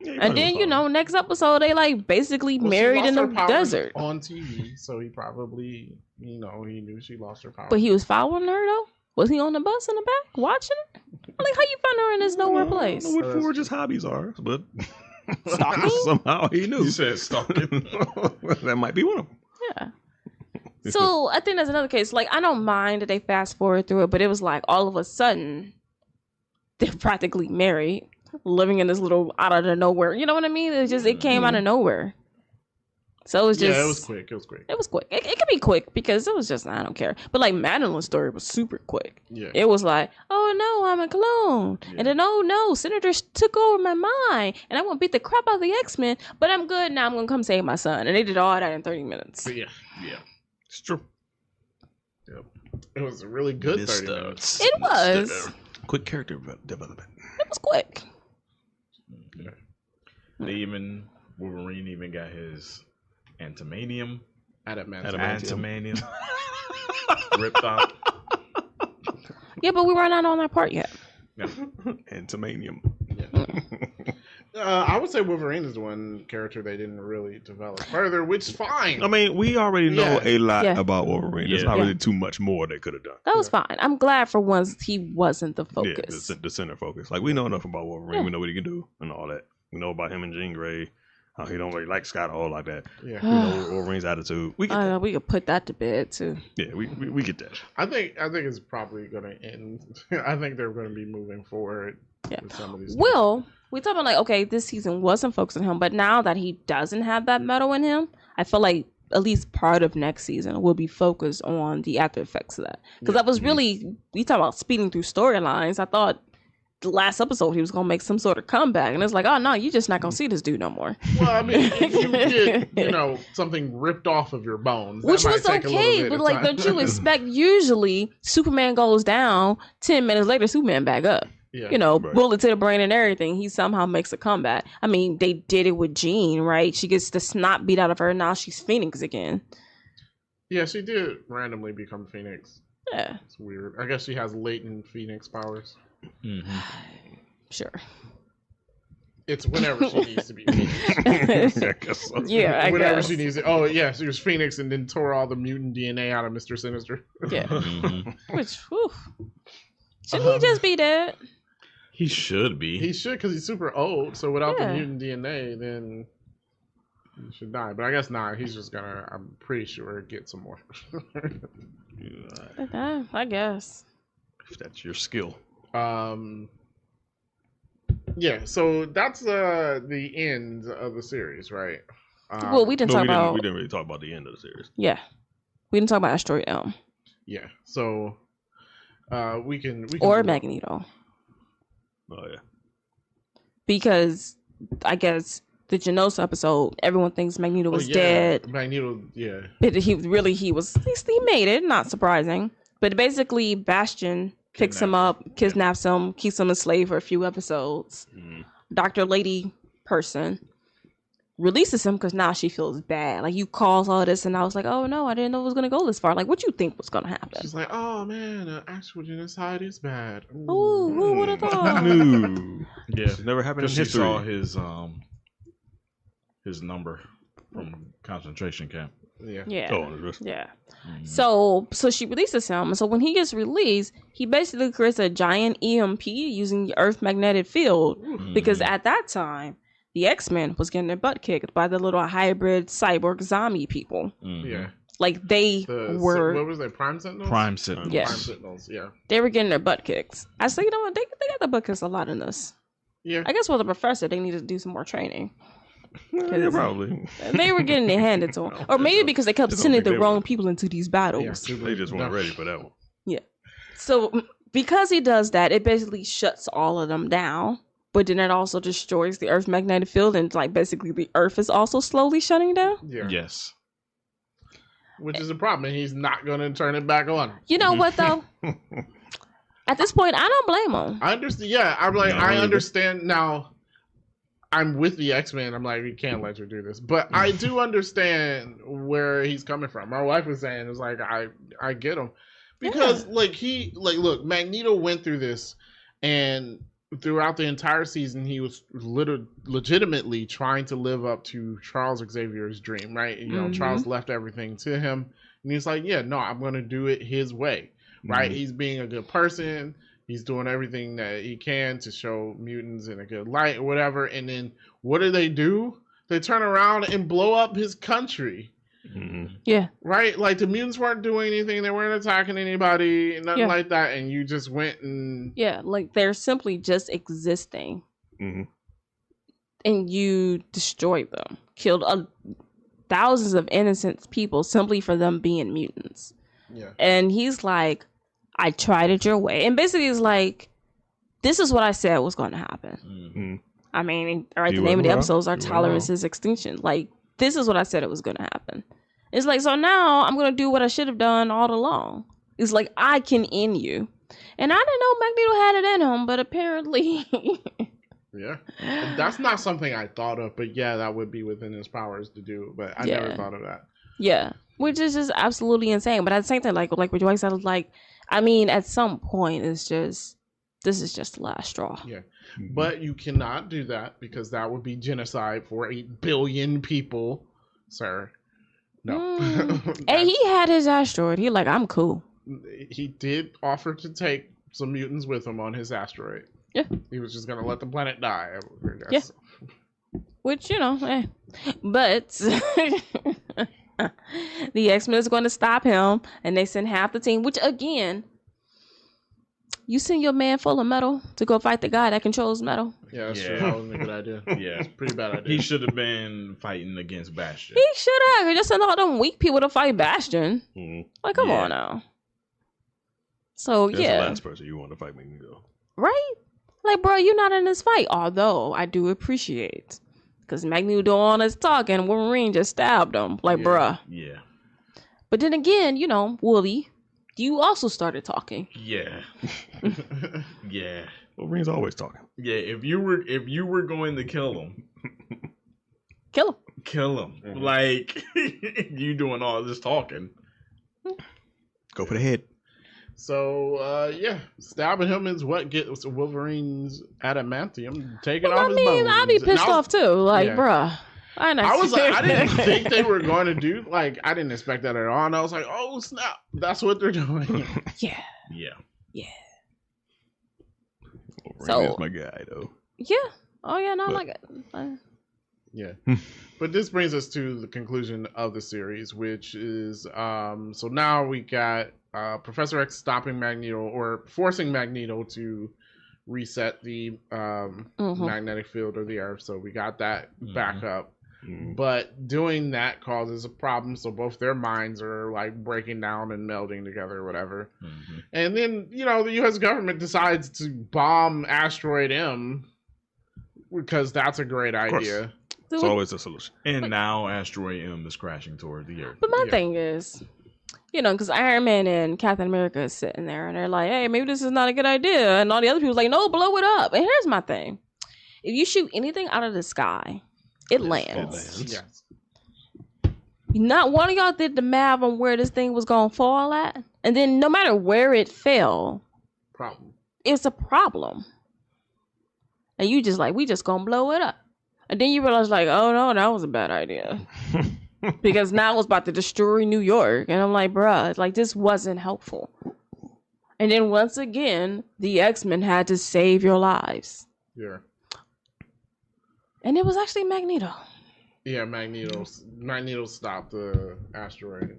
Yeah, and then next episode they like basically married in the desert on TV. So he probably, he knew she lost her power. But he was following her though. Was he on the bus in the back watching it? Like, how you find her in this nowhere place? I don't know what Forge's hobbies are, but stalking? Somehow he knew. You said stalking. That might be one of them. Yeah. So I think that's another case. Like, I don't mind that they fast forward through it, but it was like all of a sudden they're practically married, living in this little out of the nowhere. You know what I mean? It came out of nowhere. So it was just... Yeah, it was quick. It was quick. It could be quick because it was just, I don't care. But like Madeline's story was super quick. Yeah. It was like, oh no, I'm a clone. Yeah. And then, oh no, senators took over my mind. And I want to beat the crap out of the X-Men. But I'm good now. I'm going to come save my son. And they did all that in 30 minutes. Yeah. It's true. Yep. It was a really good 30 minutes. It was. Quick character development. It was quick. Yeah. Wolverine even got his... Adamantium ripped out. Yeah, but we were not on that part yet. Adamantium. I would say Wolverine is the one character they didn't really develop further, which is fine. I mean, we already know a lot about Wolverine. There's not Yeah. really too much more they could have done. That was fine. I'm glad for once he wasn't the focus. Yeah, the center focus. Like, we know enough about Wolverine. We know what he can do and all that. We know about him and Jean Grey. How he don't really like Scott Hall like that. Yeah. We know Wolverine's attitude. We get that. We could put that to bed too. Yeah, we get that. I think it's probably going to end. I think they're going to be moving forward with some of these. Well, we talk about like, okay, this season wasn't focused on him, but now that he doesn't have that metal in him, I feel like at least part of next season will be focused on the after effects of that. Because that was really, we talk about speeding through storylines. I thought the last episode he was going to make some sort of comeback, and it's like, oh no, you're just not going to see this dude no more. Well, I mean, if you get, something ripped off of your bones, which was okay, but like, don't you expect usually Superman goes down, 10 minutes later Superman back up? Yeah. Bullet to the brain and everything. He somehow makes a comeback. I mean, they did it with Jean, right? She gets the snot beat out of her. Now she's Phoenix again. Yeah, she did randomly become Phoenix. Yeah. It's weird. I guess she has latent Phoenix powers. Mm-hmm. Sure. It's whenever she needs to be Phoenix. I guess so. Yeah, I whenever guess. she needs it. Oh, yeah, she was Phoenix and then tore all the mutant DNA out of Mr. Sinister. Yeah. Mm-hmm. Which, whew. Shouldn't he just be dead? He should be. He should, because he's super old. So without Yeah. the mutant DNA, then he should die. But I guess not. He's just gonna, I'm pretty sure, get some more. I guess. If that's your skill. Yeah, so that's the end of the series, right? Well, we didn't talk about... We didn't really talk about the end of the series. Yeah. We didn't talk about Asteroid Elm. Yeah, so we can or Magneto. Oh, yeah. Because I guess the Genosha episode, everyone thinks Magneto was dead. Magneto, yeah. But he made it, not surprising. But basically, Bastion picks him up, kidnaps him, keeps him enslaved for a few episodes. Dr. Lady person releases him because now she feels bad. Like, you caused all this, and I was like, oh no, I didn't know it was going to go this far. Like, what you think was going to happen? She's like, oh man, actual genocide is bad. Ooh, who would have thought? No. Yeah, It's never happened in she history. saw his number from concentration camp. Yeah. Yeah. Oh, Yeah. Mm-hmm. So she releases him. So when he gets released, he basically creates a giant EMP using the Earth magnetic field. Because at that time, the X-Men was getting their butt kicked by the little hybrid cyborg zombie people. Yeah. Like they were... What was they? Prime Sentinels? Prime Sentinels. Yeah. Prime Sentinels, yeah. They were getting their butt kicked. I said, you know what? They got the butt kicked a lot in this. Yeah. I guess with the professor, they needed to do some more training. Yeah, probably. They were getting it handed to them. Or maybe because they kept sending the wrong people into these battles. Yeah. They just weren't ready for that one. Yeah. So because he does that, it basically shuts all of them down. But then it also destroys the Earth magnetic field, and like basically the Earth is also slowly shutting down. Yeah. Yes. Which is a problem, and he's not going to turn it back on. You know what though? At this point, I don't blame him. I understand. Yeah, I'm like, No, I either. understand now. I'm with the X-Men. I'm like, we can't let you do this, but I do understand where he's coming from. My wife was saying, it's like, I get him, because look, Magneto went through this, and throughout the entire season, he was legitimately trying to live up to Charles Xavier's dream, right? You know, Charles left everything to him, and he's like, yeah, no, I'm going to do it his way, right? He's being a good person. He's doing everything that he can to show mutants in a good light or whatever. And then what do? They turn around and blow up his country. Yeah. Right? Like, the mutants weren't doing anything. They weren't attacking anybody, nothing like that. And you just went and... Yeah, like they're simply just existing. And you destroyed them. Killed thousands of innocent people simply for them being mutants. Yeah. And he's like, I tried it your way. And basically he's like, this is what I said was going to happen. I mean, all right, the name of the episodes are Tolerance is Extinction. Like, this is what I said it was going to happen. It's like, so now I'm going to do what I should have done all along. It's like, I can end you. And I didn't know Magneto had it in him, but apparently... Yeah. That's not something I thought of, but yeah, that would be within his powers to do. But I never thought of that. Yeah. Which is just absolutely insane. But at the same time, like what Joyce said, like, I mean, at some point, it's just, this is just the last straw. Yeah. But you cannot do that because that would be genocide for 8 billion people, sir. No. And he had his asteroid. He like, I'm cool. He did offer to take some mutants with him on his asteroid. Yeah. He was just going to let the planet die. Yeah. Which, but the X-Men is going to stop him, and they send half the team, which, again, you send your man full of metal to go fight the guy that controls metal. Yeah, that's true. That wasn't a good idea. Yeah. It's a pretty bad idea. He should have been fighting against Bastion. He should have. He just sent all them weak people to fight Bastion. Like, come on now. So, That's the last person you want to fight Magneto. Right? Like, bro, you're not in this fight. Although, I do appreciate. Because Magneto doing all this talking, Wolverine just stabbed him. Like, bruh. Yeah. But then again, Wooly, you also started talking. Yeah. Yeah. Wolverine's always talking. Yeah, if you were going to kill him. Kill him. Kill him. Mm-hmm. Like, you doing all this talking. Go for the head. So, stabbing him is what gets Wolverine's adamantium taken off his bones. I'd be pissed off too. Like, bruh. I didn't think they were going to do, I didn't expect that at all. And I was like, oh, snap. That's what they're doing. Yeah. Yeah. Yeah. Wolverine is my guy, though. Yeah. Oh, yeah, no, like it. Yeah. But this brings us to the conclusion of the series, which is, so now we got Professor X stopping Magneto or forcing Magneto to reset the magnetic field of the Earth. So we got that back up. But doing that causes a problem. So both their minds are like breaking down and melding together or whatever. And then, the U.S. government decides to bomb Asteroid M because that's a great idea. It's always a solution. And now Asteroid M is crashing toward the Earth. But my thing is, because Iron Man and Captain America is sitting there and they're like, hey, maybe this is not a good idea. And all the other people are like, no, blow it up. And here's my thing. If you shoot anything out of the sky, it lands. Yes. Not one of y'all did the math on where this thing was going to fall at. And then no matter where it fell, it's a problem. And you just like, we just going to blow it up. And then you realize like, oh no, that was a bad idea. Because now it's about to destroy New York. And I'm like, bruh, like this wasn't helpful. And then once again, the X-Men had to save your lives. Yeah. And it was actually Magneto. Yeah, Magneto stopped the asteroid.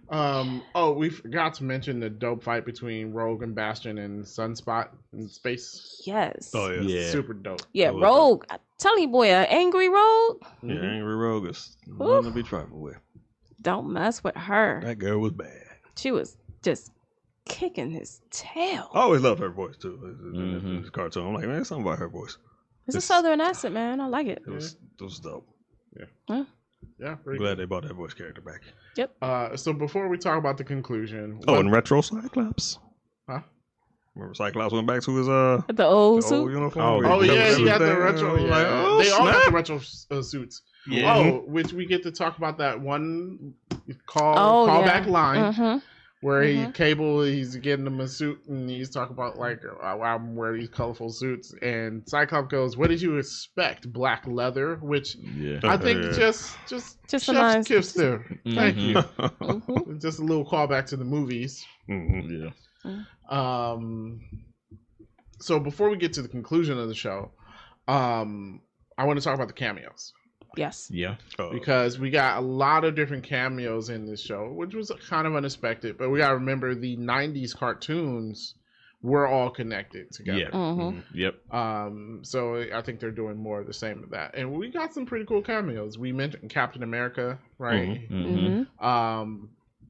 We forgot to mention the dope fight between Rogue and Bastion and Sunspot in space. Yes. Oh yeah. Super dope. Yeah, Rogue. I'm telling you, boy, an angry Rogue. Yeah, angry Rogue is nothing to be trifled with. Don't mess with her. That girl was bad. She was just kicking his tail. I always loved her voice too. In this cartoon, I'm like, man, there's something about her voice. It's a southern accent, man. I like it. It was dope. Yeah. Huh? Yeah. I'm glad they brought that voice character back. Yep. So before we talk about the conclusion. And retro Cyclops. Huh? Remember Cyclops went back to his the old suit. uniform. Oh yeah, he had the thing. retro. Yeah. Like, oh, they all snap. got the retro suits. Yeah. Oh, which we get to talk about that one callback line where he's getting him a suit and he's talking about like I'm wearing these colorful suits and Cyclops goes, "What did you expect? Black leather?" Which I think just chef's a nice kiss there. Thank you. Just a little callback to the movies. Yeah. So before we get to the conclusion of the show, I want to talk about the cameos. Yes. Yeah. Because we got a lot of different cameos in this show, which was kind of unexpected. But we got to remember the 90s cartoons were all connected together. Yeah. Yep. So I think they're doing more of the same of that. And we got some pretty cool cameos. We mentioned Captain America, right?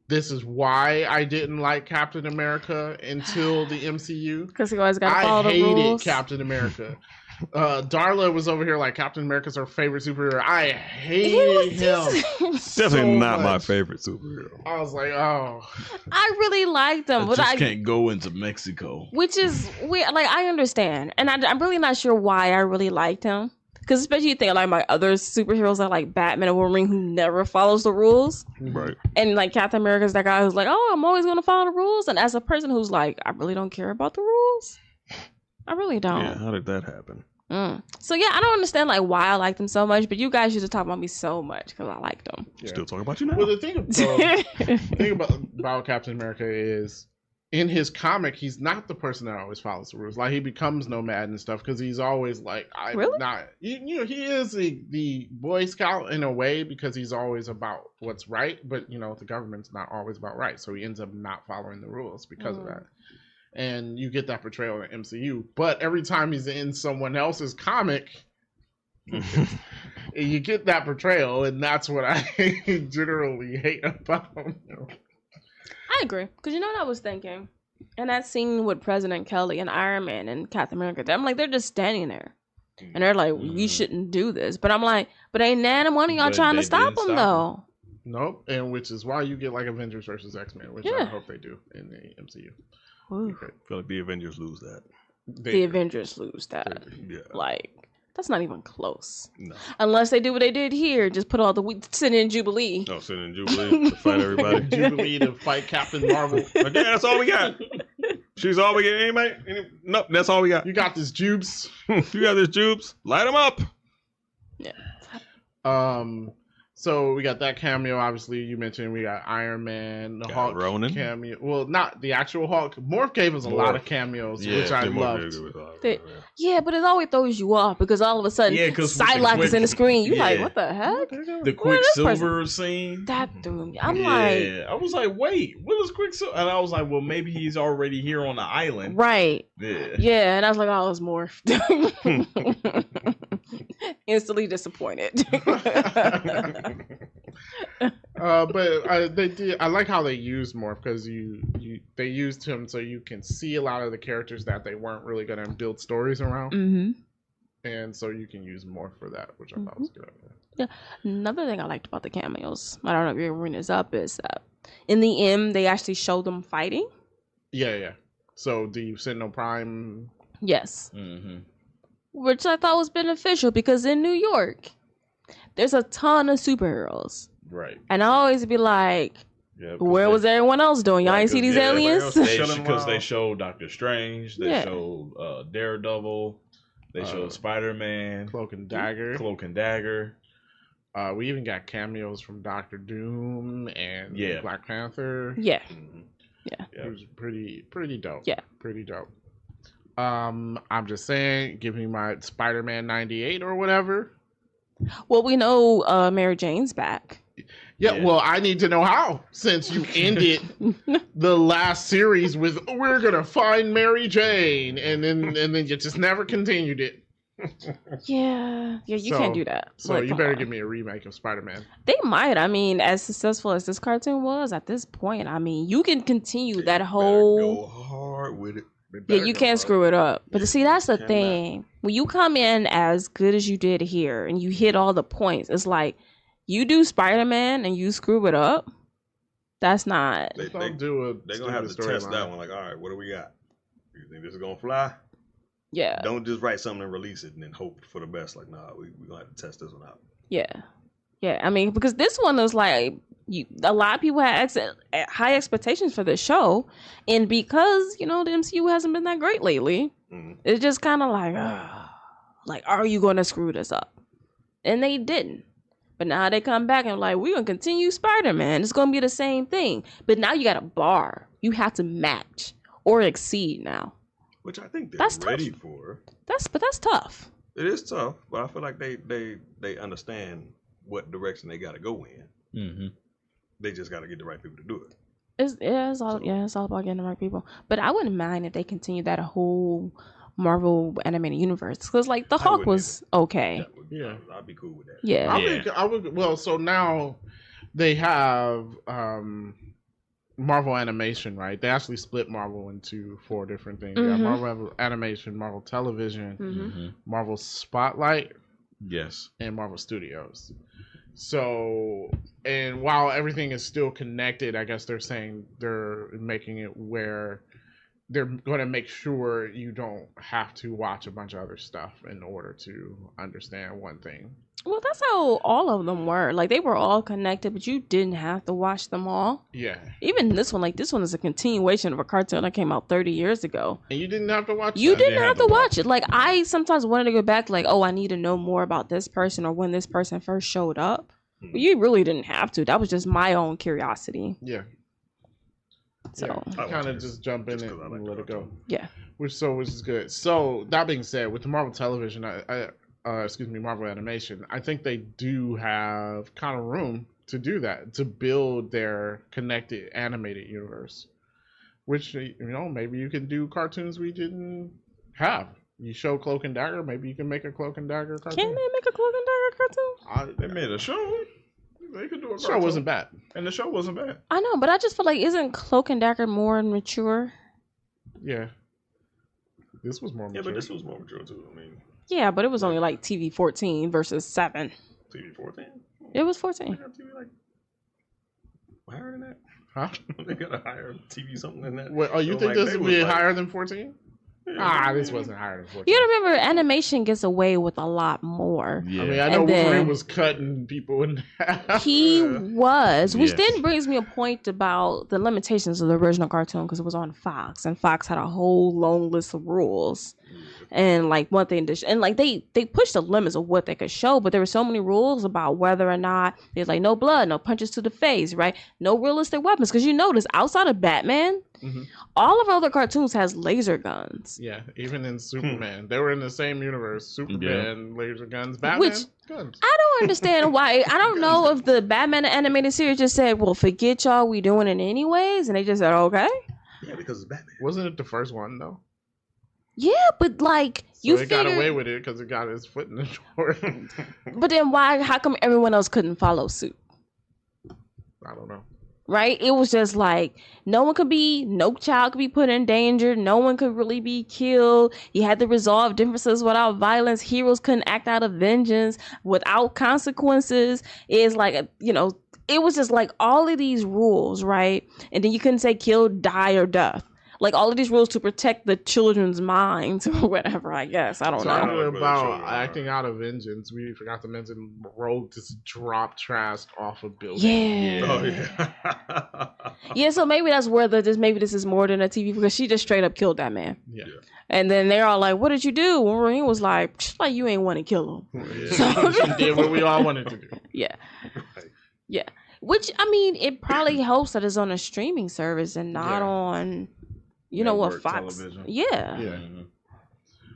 This is why I didn't like Captain America until the MCU. Because he always got to follow the rules. I hated Captain America. Darla was over here like Captain America's her favorite superhero. I hated him. Definitely not my favorite superhero. I was like, oh. I really liked him, but I can't go into Mexico. Which is weird. Like I understand, and I'm really not sure why I really liked him. Because especially you think like my other superheroes are like Batman and Wolverine who never follows the rules, right? And like Captain America's that guy who's like, oh, I'm always going to follow the rules. And as a person who's like, I really don't care about the rules. I really don't. Yeah, how did that happen? So yeah, I don't understand like why I like them so much, but you guys used to talk about me so much because I like them. Yeah. Still talking about you now. Well, the thing about Captain America is, in his comic, he's not the person that always follows the rules. Like, he becomes nomad and stuff because he's always like, I'm really? not. You know, he is the Boy Scout in a way because he's always about what's right, but you know, the government's not always about right, so he ends up not following the rules because of that. And you get that portrayal in the MCU, but every time he's in someone else's comic, you get that portrayal, and that's what I generally hate about him. I agree, because you know what I was thinking, and that scene with President Kelly and Iron Man and Captain America, I'm like, they're just standing there, and they're like, "You shouldn't do this," but I'm like, but ain't none of one of y'all trying to stop them though. Nope, and which is why you get like Avengers versus X-Men, which I hope they do in the MCU. I feel like the Avengers lose that. The Avengers lose that. Yeah. Like, that's not even close. No. Unless they do what they did here, just put all the send in Jubilee. Oh, send in Jubilee to fight everybody. Jubilee to fight Captain Marvel. Again, that's all we got. She's all we get. Anybody? Nope, that's all we got. You got this, Jubes. You got this, Jubes. Light them up. Yeah. So we got that cameo. Obviously, you mentioned we got Iron Man, the Hulk Ronan cameo. Well, not the actual Hulk. Morph gave us a lot of cameos, which I loved. Yeah, but it always throws you off because all of a sudden, Psylocke is in the screen. You're like, what the heck? The Quicksilver scene. That threw me. I'm like, I was like, wait, what is Quicksilver? And I was like, well, maybe he's already here on the island. Right. Yeah. Yeah, and I was like, oh, it's Morph. Instantly disappointed. But they did. I like how they used Morph because they used him so you can see a lot of the characters that they weren't really going to build stories around, and so you can use Morph for that, which I thought was good. Yeah. Another thing I liked about the cameos, I don't know if you're bringing this up, is that in the end they actually show them fighting. Yeah. So the Sentinel Prime. Yes. Which I thought was beneficial because in New York, there's a ton of superheroes. Right. And I always be like, where was everyone else doing? Y'all ain't see these aliens? Because they showed Doctor Strange, they showed Daredevil, they showed Spider-Man, Cloak and Dagger. We even got cameos from Doctor Doom and Black Panther. Yeah. It was pretty dope. Yeah. Pretty dope. I'm just saying, give me my Spider-Man 98 or whatever. Well, we know Mary Jane's back. Yeah, well, I need to know how, since you ended the last series with "we're gonna find Mary Jane," and then you just never continued it. Yeah, you can't do that. So you better give me a remake of Spider-Man. They might. I mean, as successful as this cartoon was at this point, I mean, you can continue that whole. Go hard with it. Yeah, you can't screw it up. But see, that's the thing. When you come in as good as you did here, and you hit all the points, it's like. You do Spider-Man and you screw it up. That's not. They're gonna have to test that one. Like, all right, what do we got? You think this is gonna fly? Yeah. Don't just write something and release it and then hope for the best. Like, nah, we're gonna have to test this one out. Yeah. I mean, because this one was like, a lot of people had high expectations for this show, and because the MCU hasn't been that great lately, it's just kind of like, are you gonna screw this up? And they didn't. But now they come back and like, we're going to continue Spider-Man. It's going to be the same thing. But now you got a bar. You have to match or exceed now. Which I think they're ready tough. for. But that's tough. It is tough, but I feel like they understand what direction they got to go in. They just got to get the right people to do it. It's all about getting the right people. But I wouldn't mind if they continue that whole Marvel animated universe, because like the Hulk was okay. Yeah, I'd be cool with that. Yeah, I would. Well, so now they have Marvel Animation, right? They actually split Marvel into 4 different things. You got Marvel Animation, Marvel Television, Marvel Spotlight, yes, and Marvel Studios. So, and while everything is still connected, I guess they're saying they're making it where they're going to make sure you don't have to watch a bunch of other stuff in order to understand one thing. Well, that's how all of them were. Like, they were all connected, but you didn't have to watch them all. Yeah. Even this one, like, this one is a continuation of a cartoon that came out 30 years ago. And you didn't have to watch You didn't have to watch it. Like, I sometimes wanted to go back, like, oh, I need to know more about this person or when this person first showed up. But you really didn't have to. That was just my own curiosity. Yeah. So kind of just jump in and let it go. Yeah. Which is good. So that being said, with the Marvel television, Marvel animation, I think they do have kind of room to do that, to build their connected animated universe. Which, maybe you can do cartoons we didn't have. You show Cloak and Dagger, maybe you can make a Cloak and Dagger cartoon. Can they make a Cloak and Dagger cartoon? They made a show. They could do a cartoon. The show wasn't bad. And the show wasn't bad. I know, but I just feel like, isn't Cloak and Dagger more mature? Yeah. This was more mature. Yeah, but this was more mature too. I mean. Yeah, but it was only like TV 14 versus 7. TV 14? It was 14. They got TV like higher than that? Huh? They got a higher TV something than that. Well, you think this would be higher than 14? Yeah, this wasn't higher than 14. You remember, animation gets away with a lot more. Yeah. I mean, I know Wolverine was cutting people in half. He was, which then brings me a point about the limitations of the original cartoon, because it was on Fox, and Fox had a whole long list of rules. And like one thing, and like they pushed the limits of what they could show, but there were so many rules about whether or not there's like no blood, no punches to the face, right? No realistic weapons, because you notice outside of Batman, all of our other cartoons has laser guns. Yeah, even in Superman, they were in the same universe. Superman, laser guns, Batman, guns. I don't understand why. I don't know if the Batman animated series just said, "Well, forget y'all, we doing it anyways," and they just said, "Okay." Yeah, because it's Batman. Wasn't it the first one though? Yeah, but like so got away with it because it got his foot in the door. But then why? How come everyone else couldn't follow suit? I don't know. Right? It was just like no child could be put in danger. No one could really be killed. You had to resolve differences without violence. Heroes couldn't act out of vengeance without consequences. It's like, it was just like all of these rules, right? And then you couldn't say kill, die, or death. Like all of these rules to protect the children's minds or whatever, I guess. I don't know. Talking about acting out of vengeance, we forgot to mention Rogue just dropped Trask off a building. Yeah. Oh, yeah. Yeah, so maybe that's where maybe this is more than a TV, because she just straight up killed that man. Yeah. And then they're all like, "What did you do?" Wolverine was like you ain't want to kill him. Yeah. So she did what we all wanted to do. Yeah. Right. Yeah. Which, I mean, it probably helps that it's on a streaming service and not on... Fox. Television. Yeah. Yeah.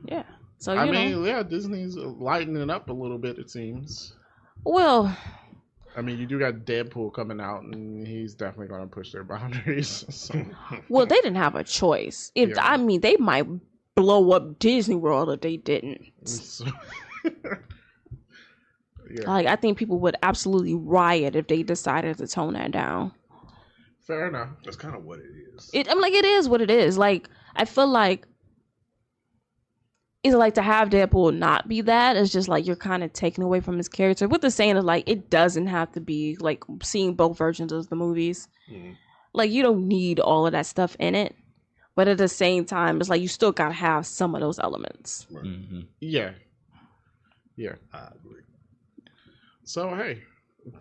Yeah. So I mean, Disney's lightening up a little bit, it seems. Well, I mean, you do got Deadpool coming out, and he's definitely going to push their boundaries. So. Well, they didn't have a choice. I mean, they might blow up Disney World if they didn't. Like, I think people would absolutely riot if they decided to tone that down. Fair enough. That's kind of what it is. It is what it is. Like, I feel like it's like to have Deadpool not be that is just like you're kind of taking away from his character. With the saying is like it doesn't have to be like seeing both versions of the movies. Mm-hmm. Like you don't need all of that stuff in it, but at the same time, it's like you still gotta have some of those elements. Mm-hmm. Yeah. I agree. So hey.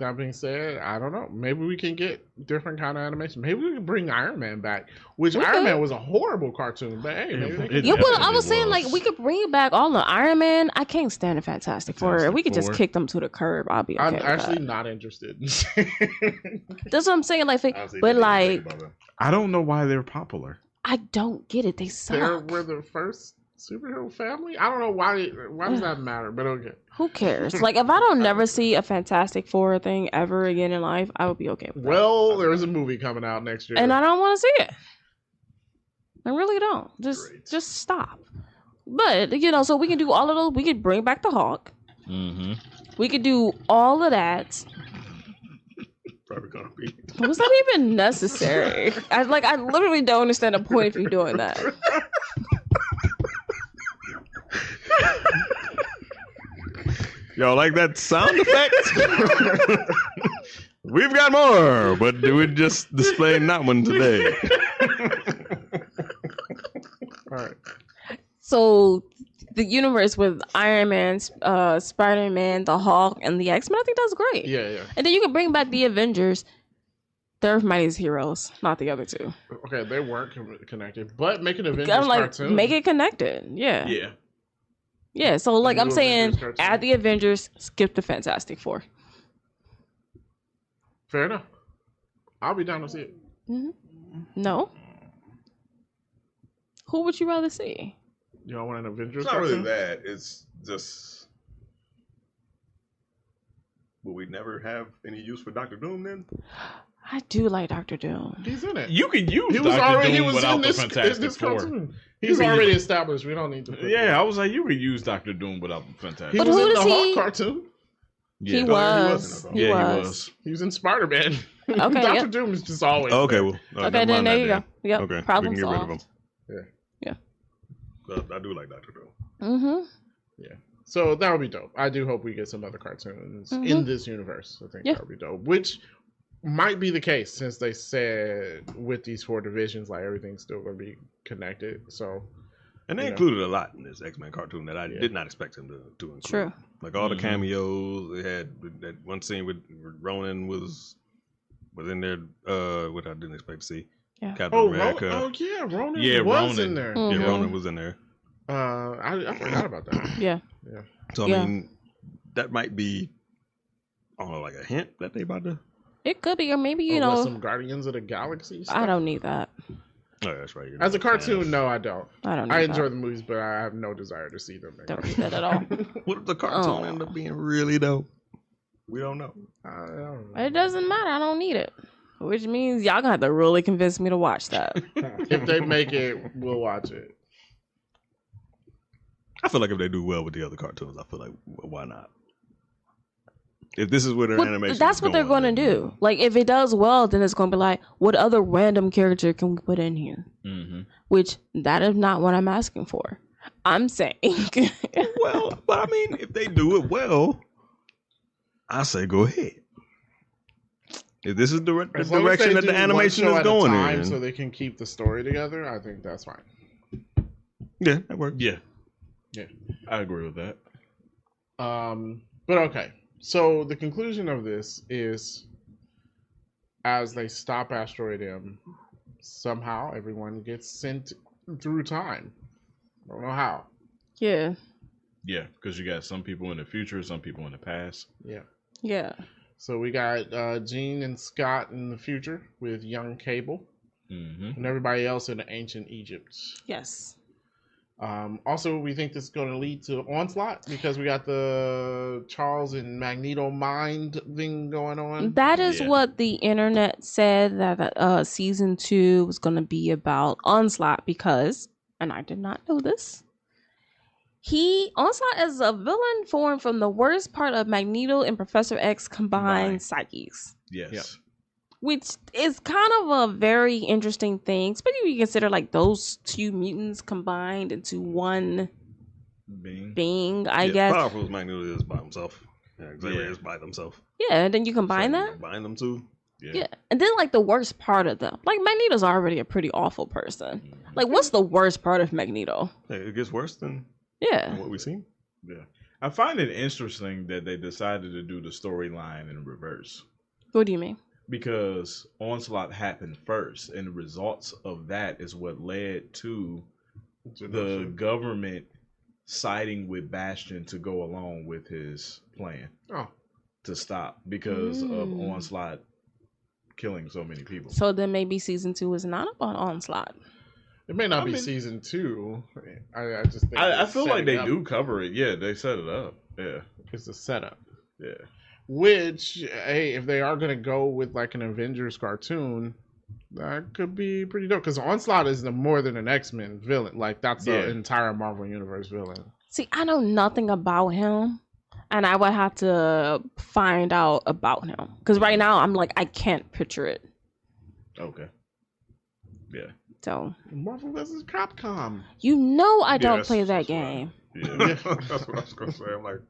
That being said, I don't know. Maybe we can get different kind of animation. Maybe we can bring Iron Man back, which Iron Man was a horrible cartoon. But hey, maybe I was saying like we could bring back all the Iron Man. I can't stand the Fantastic Four. If we could just kick them to the curb, I'll be okay. I'm with actually that. not interested. That's what I'm saying. Like, but like, I don't know why they're popular. I don't get it. They suck. They were the first superhero family. I don't know why. Why does that matter? But okay. Who cares? Like, if I don't never see a Fantastic Four thing ever again in life, I would be okay with that. Well, there's a movie coming out next year, and I don't want to see it. I really don't. Just stop. But so we can do all of those. We could bring back the Hawk. Mm-hmm. We could do all of that. Probably gonna be. Was that even necessary? I literally don't understand the point of you doing that. Y'all like that sound effect? We've got more, but we're just displaying that one today. So the universe with Iron Man, Spider-Man, the Hulk, and the X-Men, I think that's great. Yeah. And then you can bring back the Avengers. They're Mighty's heroes, not the other two. Okay, they weren't connected, but make an Avengers cartoon. Make it connected. Yeah. Yeah. So like I'm saying, add the Avengers, skip the Fantastic Four. Fair enough. I'll be down to see it. Mm-hmm. No. Who would you rather see? You don't want an Avengers It's not cartoon? really that. It's just... Will we never have any use for Dr. Doom then? I do like Dr. Doom. He's in it. You can use He was Dr. already Doom he was without in the this Fantastic Four. cartoon. He's already established. We don't need to. Yeah, I was like, you could use Dr. Doom without the Fantastic He But was who in the does Hulk he- cartoon. He Yeah. was. He was. He was in Spider-Man. Okay, Dr. yep. Doom is just always Okay, there. well. Okay, then there you go. Yep. Okay, Problem we can get rid of solved. him. Yeah. I do like Dr. Doom. Mm-hmm. Yeah. So that would be dope. I do hope we get some other cartoons in this universe. I think that would be dope. Which might be the case since they said with these 4 divisions, like everything's still going to be connected. So, And they included a lot in this X-Men cartoon that I did not expect them to include. True. Like all the cameos, they had that one scene with Ronan was in there, what I didn't expect to see. Yeah. Captain America. Ronan was in there. Mm-hmm. Yeah, Ronan was in there. I forgot about that. Yeah. So I mean, that might be, I don't know, like a hint that they about to. It could be, or maybe you With know. some Guardians of the Galaxy stuff. I don't need that. Oh, that's right. As a cartoon, no, I don't. I don't. Need I enjoy that. the movies, but I have no desire to see them. Don't need that at all. What if the cartoon end up being really dope? We don't know. I don't know. It doesn't matter. I don't need it. Which means y'all gonna have to really convince me to watch that. If they make it, we'll watch it. I feel like if they do well with the other cartoons, I feel like why not? If this is where their Well, animation, that's what they're going to do. Like, if it does well, then it's going to be like, what other random character can we put in here? Mm-hmm. Which that is not what I'm asking for. I'm saying, Well, but I mean, if they do it well, I say go ahead. If this is the As long as direction they that the do one animation show is at a going time in, so they can keep the story together, I think that's fine. yeah, that works. Yeah. Yeah. I agree with that. But okay. So the conclusion of this is, as they stop Asteroid M, somehow everyone gets sent through time. I don't know how. yeah, Yeah, because you got some people in the future, some people in the past. yeah. So we got Jean and Scott in the future with young Cable, Mm-hmm. and everybody else in ancient Egypt. Yes. Also, we think this is going to lead to Onslaught because we got the Charles and Magneto mind thing going on. That is what the internet said, that season 2 was going to be about Onslaught because, and I did not know this, Onslaught is a villain formed from the worst part of Magneto and Professor X combined psyches. Yes. Yep. Which is kind of a very interesting thing, especially when you consider like those 2 mutants combined into one being, I guess. Powerful as Magneto is by himself. Yeah, Xavier is by themselves. Yeah, and then you combine that. Combine them two. Yeah. And then like the worst part of them. Like Magneto's already a pretty awful person. Like what's the worst part of Magneto? Hey, it gets worse than what we've seen. Yeah. I find it interesting that they decided to do the storyline in reverse. What do you mean? Because Onslaught happened first, and the results of that is what led to the government siding with Bastion to go along with his plan to stop because of Onslaught killing so many people. So then maybe season 2 is not about Onslaught. It may not be season 2. I just think I feel like they up. do cover it. Yeah, they set it up. Yeah. It's a setup. Yeah. Which, hey, if they are going to go with like an Avengers cartoon, that could be pretty dope. Because Onslaught is more than an X-Men villain. Like, that's the entire Marvel Universe villain. See, I know nothing about him. And I would have to find out about him. Because right now, I'm like, I can't picture it. Okay. Yeah. So. Marvel vs. Capcom. You know I don't play that game. Yeah. That's what I was going to say. I'm like,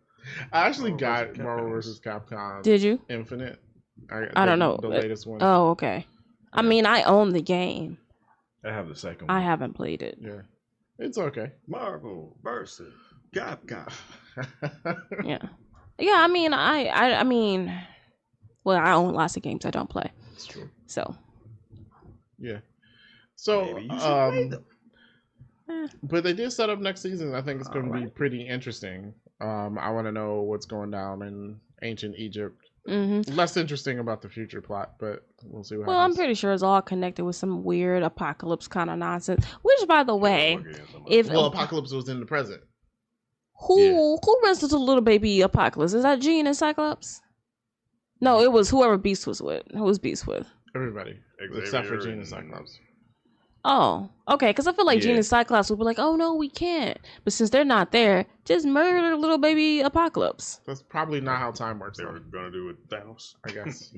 I actually got Marvel vs. Capcom. Did you? Infinite. I don't know. The latest one. Oh, okay. I mean, I own the game. I have the second one. I haven't played it. Yeah. It's okay. Marvel versus Capcom. Yeah. Yeah, I mean, I mean, well, I own lots of games I don't play. It's true. So. Yeah. So, maybe you should play them. But they did set up next season. I think it's going to be pretty interesting. I want to know what's going down in ancient Egypt. Mm-hmm. Less interesting about the future plot, but we'll see what happens. Well, I'm pretty sure it's all connected with some weird apocalypse kind of nonsense. Which, by the way, Apocalypse was in the present. Who runs into little baby Apocalypse? Is that Jean and Cyclops? No, it was whoever Beast was with. Who was Beast with? Everybody, except for Jean and Cyclops. Oh, okay. Because I feel like Jean and Cyclops would be like, "Oh no, we can't." But since they're not there, just murder little baby Apocalypse. That's probably not how time works. They were gonna do it Thanos, I guess.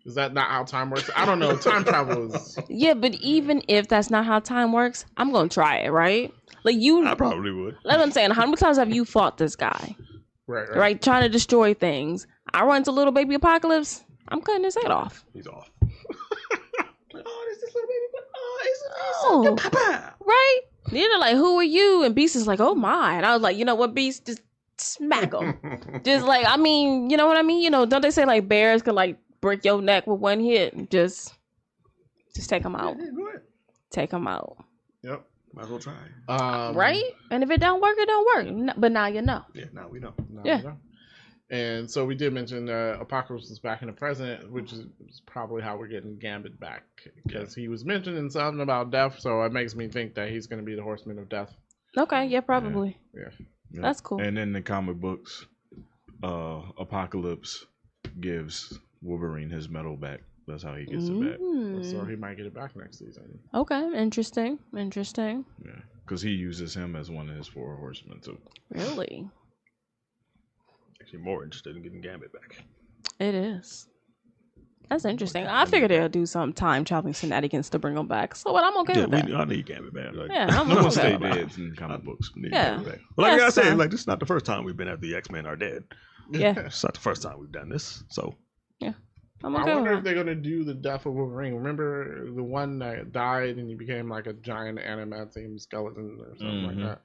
Is that not how time works? I don't know. Time travel is. Yeah, but even if that's not how time works, I'm gonna try it, right? Like you, I probably would. That's what I'm saying. How many times have you fought this guy? Right, trying to destroy things. I run into little baby Apocalypse. I'm cutting his head off. He's off. This little baby. Oh, right? They're like, who are you? And Beast is like, oh my. And I was like, you know what, Beast? Just smack him. Just like, I mean, you know what I mean? You know, don't they say like bears can like break your neck with one hit? Just take him out. Yeah, go ahead. Take him out. Yep. Might as well try. Right? And if it don't work, it don't work. But now you know. Yeah, now we know. We know. And so we did mention Apocalypse is back in the present, which is probably how we're getting Gambit back. Because he was mentioning something about death, so it makes me think that he's going to be the Horseman of Death. Okay, yeah, probably. Yeah. That's cool. And in the comic books, Apocalypse gives Wolverine his medal back. That's how he gets it back. So he might get it back next season. Okay, interesting. Yeah, because he uses him as one of his 4 horsemen, too. Really? Actually more interested in getting Gambit back. It is. That's interesting. I figured they'll do some time traveling shenanigans to bring them back. So, but I'm okay with that. I need Gambit back. Like, I'm no one okay stay with that. dead in comic books. Yeah. Well, like I said, like this is not the first time we've been at the X-Men are dead. Yeah. It's not the first time we've done this. So. Yeah. I wonder if they're going to do the death of Wolverine. Remember the one that died and he became like a giant adamantium skeleton or something like that?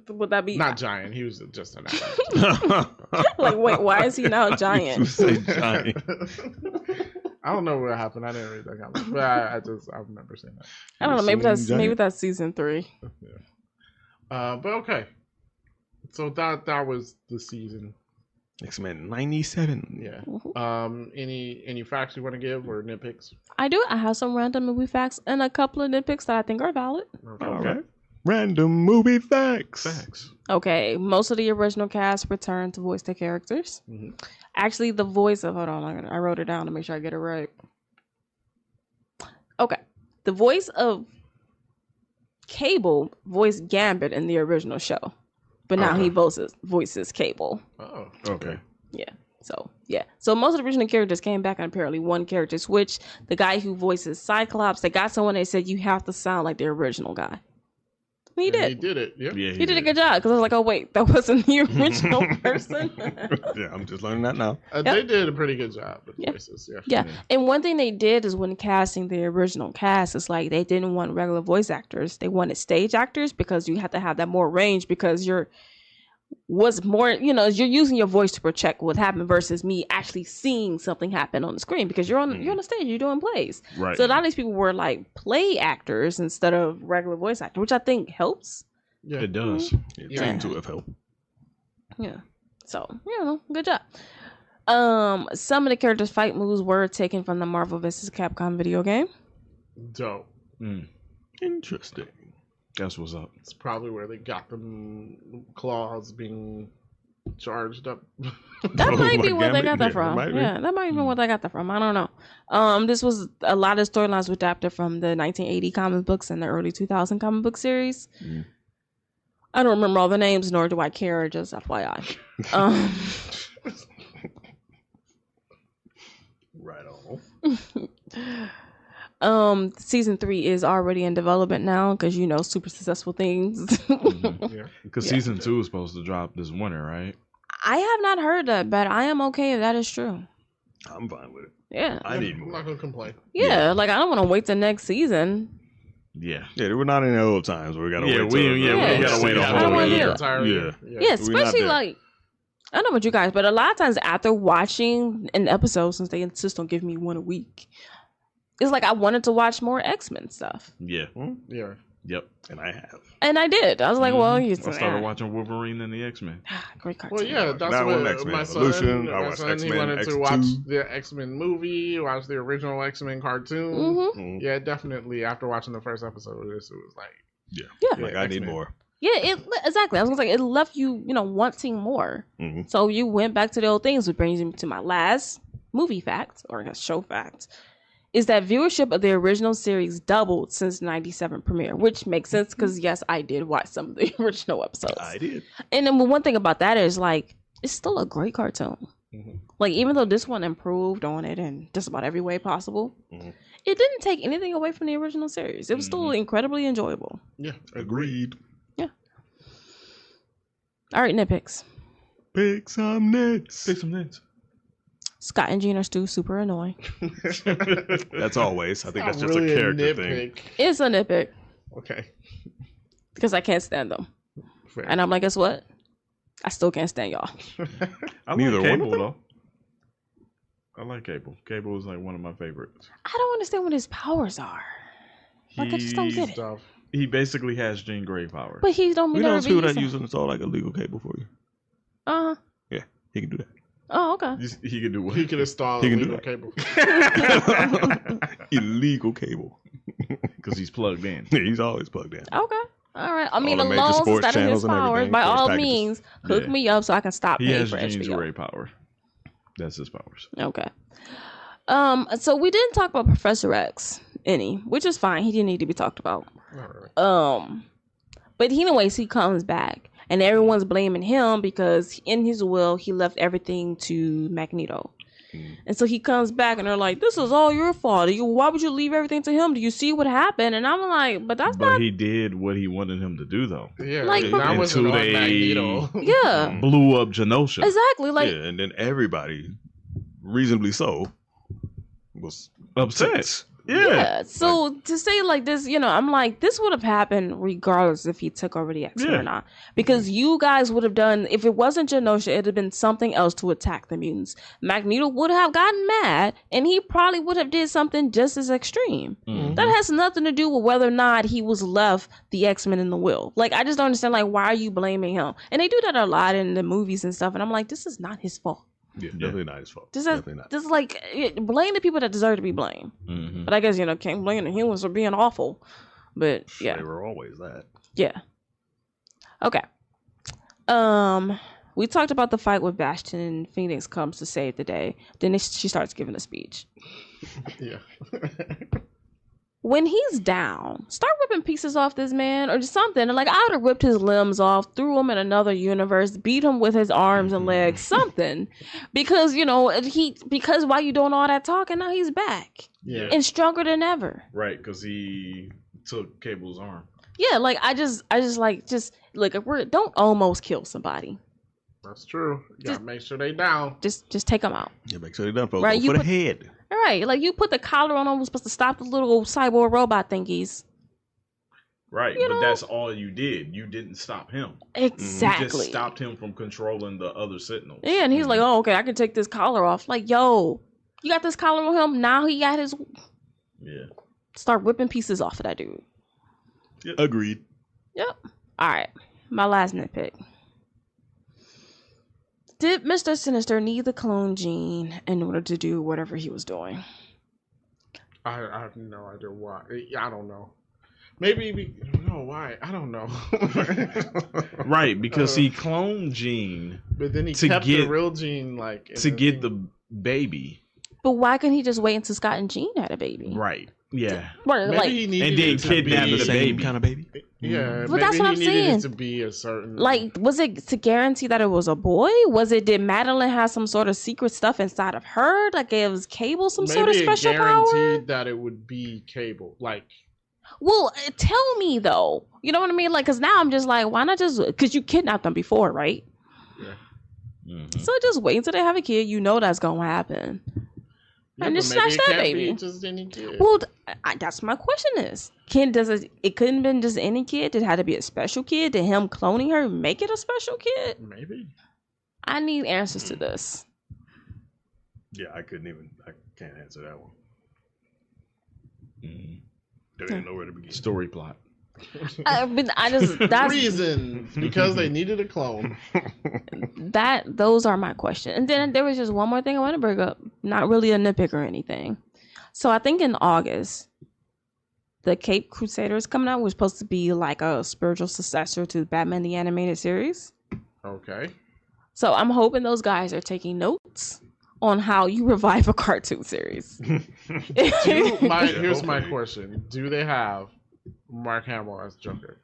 Would that be not giant? He was just an adamantium. Like, wait, why is he now a giant? You say giant. I don't know what happened. I didn't read that comic, but I remember saying that. I don't know. Maybe that's season 3. Yeah. But okay. So that was the season. X-Men 97. Yeah. Any facts you want to give or nitpicks? I do. I have some random movie facts and a couple of nitpicks that I think are valid. Okay. All right. Random movie facts. Okay. Most of the original cast returned to voice the characters. Mm-hmm. Actually, the voice of... Hold on. I wrote it down to make sure I get it right. Okay. The voice of Cable voiced Gambit in the original show. But now he voices Cable. Oh, okay. Yeah. So most of the original characters came back, and apparently one character switched. The guy who voices Cyclops, they got someone that said you have to sound like the original guy. He did. He did it. Yep. Yeah. He did a good job because I was like, oh wait, that wasn't the original person. Yeah, I'm just learning that now. They did a pretty good job with voices. Yeah. And one thing they did is when casting the original cast, it's like they didn't want regular voice actors. They wanted stage actors because you have to have that more range because you're using your voice to project what happened versus me actually seeing something happen on the screen because you're on the stage, you're doing plays. Right. So a lot of these people were like play actors instead of regular voice actors, which I think helps. Yeah, it does. It seemed to have helped. Yeah. So, good job. Some of the characters' fight moves were taken from the Marvel vs. Capcom video game. Dope. Interesting. That's what's up. It's probably where they got them claws being charged up. That might be where they got that from. Yeah, that might be where they got that from. I don't know. This was a lot of storylines were adapted from the 1980 comic books and the early 2000 comic book series. I don't remember all the names, nor do I care. Just FYI. Right on. Season 3 is already in development now because super successful things. Because season 2 is supposed to drop this winter, right? I have not heard that, but I am okay if that is true. I'm fine with it. Yeah, I need more. I'm not gonna complain. Yeah, like I don't want to wait the next season. Yeah. Yeah, they were not in the old times where we gotta wait. We gotta wait a whole year. Yeah, especially like I don't know about you guys, but a lot of times after watching an episode, since they insist on giving me one a week, it's like I wanted to watch more X-Men stuff. Yeah. Yeah. Yep. And I have. And I did. I was like, well, I started watching Wolverine and the X-Men. Great cartoon. Well, yeah, that's that what X-Men my Evolution. son, I my watched son, he X-Men wanted X2. to watch the X-Men movie, watch the original X-Men cartoon. Mm-hmm. Yeah, definitely. After watching the first episode of this, it was like, yeah. Like I X-Men. need more. Yeah, exactly. I was gonna say it left you, wanting more. Mm-hmm. So you went back to the old things, which brings me to my last movie fact or show fact. Is that viewership of the original series doubled since '97 premiere, which makes sense because yes, I did watch some of the original episodes. I did. And then one thing about that is like it's still a great cartoon. Mm-hmm. Like even though this one improved on it in just about every way possible, it didn't take anything away from the original series. It was still incredibly enjoyable. Yeah, agreed. Yeah. All right, nitpicks. Pick some nits. Scott and Jean are still super annoying. That's always. I think that's just really a character thing. It's a nitpick. Okay. Because I can't stand them. Fair. And I'm like, guess what? I still can't stand y'all. I Neither like one Cable, of them? though. I like Cable. Cable is like one of my favorites. I don't understand what his powers are. Like, I just don't get it. Stuff. He basically has Jean Grey powers. But he don't We mean know that people that use it all like a legal cable for you. Uh-huh. Yeah, he can do that. Oh, okay. He can do what? He could install He can illegal do cable. Illegal cable. Because he's plugged in. Yeah, he's always plugged in. Okay. All right. I mean, the major alone since sports that is his channels and powers, everything, by sports all packages. means, hook Yeah. me up so I can stop He paying has for Jean HBO. Grey power. That's his powers. Okay. So we didn't talk about Professor X any, which is fine. He didn't need to be talked about. But anyways, he comes back, and everyone's blaming him because in his will he left everything to Magneto. And so he comes back, and they're like, "This is all your fault. Why would you leave everything to him? Do you see what happened?" And I'm like, "But he did what he wanted him to do, though. Yeah, Like, that wasn't until on they- Magneto. Yeah, Blew up Genosha. exactly. Like, Yeah, and then everybody, reasonably so, was Upset. yeah. So to say like this, I'm like, this would have happened regardless if he took over the X-Men or not. Because you guys would have done, if it wasn't Genosha, it'd have been something else to attack the mutants. Magneto would have gotten mad, and he probably would have did something just as extreme. That has nothing to do with whether or not he was left the X-Men in the will. Like, I just don't understand, like, why are you blaming him? And they do that a lot in the movies and stuff, and I'm like, this is not his fault. Yeah, definitely not his fault. This Definitely not. is like, blame the people that deserve to be blamed. But I guess, can't blame the humans for being awful. But, yeah. They were always that. Yeah. Okay. We talked about the fight with Bastion and Phoenix comes to save the day. Then she starts giving a speech. Yeah. When he's down, start ripping pieces off this man or just something. Like, I would have ripped his limbs off, threw him in another universe, beat him with his arms and legs, something. Because, because while you doing all that talking, now he's back. Yeah. And stronger than ever. Right, because he took Cable's arm. Yeah, like, I just look, don't almost kill somebody. That's true. You gotta make sure they down. Just take them out. Yeah, make sure they're done, folks. Right, Go you for put- the head. All right, like you put the collar on them, was supposed to stop the little cyborg robot thingies. Right, You but know? that's all you did. You didn't stop him. Exactly. You just stopped him from controlling the other Sentinels. Yeah, and he's like, "Oh, okay, I can take this collar off." Like, yo, you got this collar on him. Now he got his. Yeah. Start ripping pieces off of that dude. Yep. Agreed. Yep. All right, my last nitpick. Did Mr. Sinister need the clone gene in order to do whatever he was doing? I have no idea why. I don't know. Maybe no, why? I don't know. Right, because he cloned Jean But then he to kept get- the real gene, like in to the get thing. the baby. But why couldn't he just wait until Scott and Jean had a baby? Right. Yeah. Right, Maybe like, he needed And then it to kidnap be, the baby. kind of baby. Yeah, But maybe that's what I'm he needed saying. it to be a certain. Like, was it to guarantee that it was a boy? Did Madeline have some sort of secret stuff inside of her that gives Cable some maybe sort of it special power? guaranteed that it would be Cable. Like, Well, tell me though. You know what I mean? Like, because now I'm just like, why not just, because you kidnapped them before, right? yeah. So just wait until they have a kid. You know that's going to happen. And just snatch that baby. Just any kid. Well, that's my question is, it couldn't have been just any kid? It had to be a special kid? Did him cloning her make it a special kid? Maybe. I need answers to this. Yeah, I can't answer that one. There ain't nowhere to begin. Story plot. That's reasons because they needed a clone. Those are my questions. And then there was just one more thing I want to bring up. Not really a nitpick or anything. So I think in August, the Cape Crusaders coming out was supposed to be like a spiritual successor to Batman the Animated Series. Okay. So I'm hoping those guys are taking notes on how you revive a cartoon series. Here's my question: do they have Mark Hamill as Joker?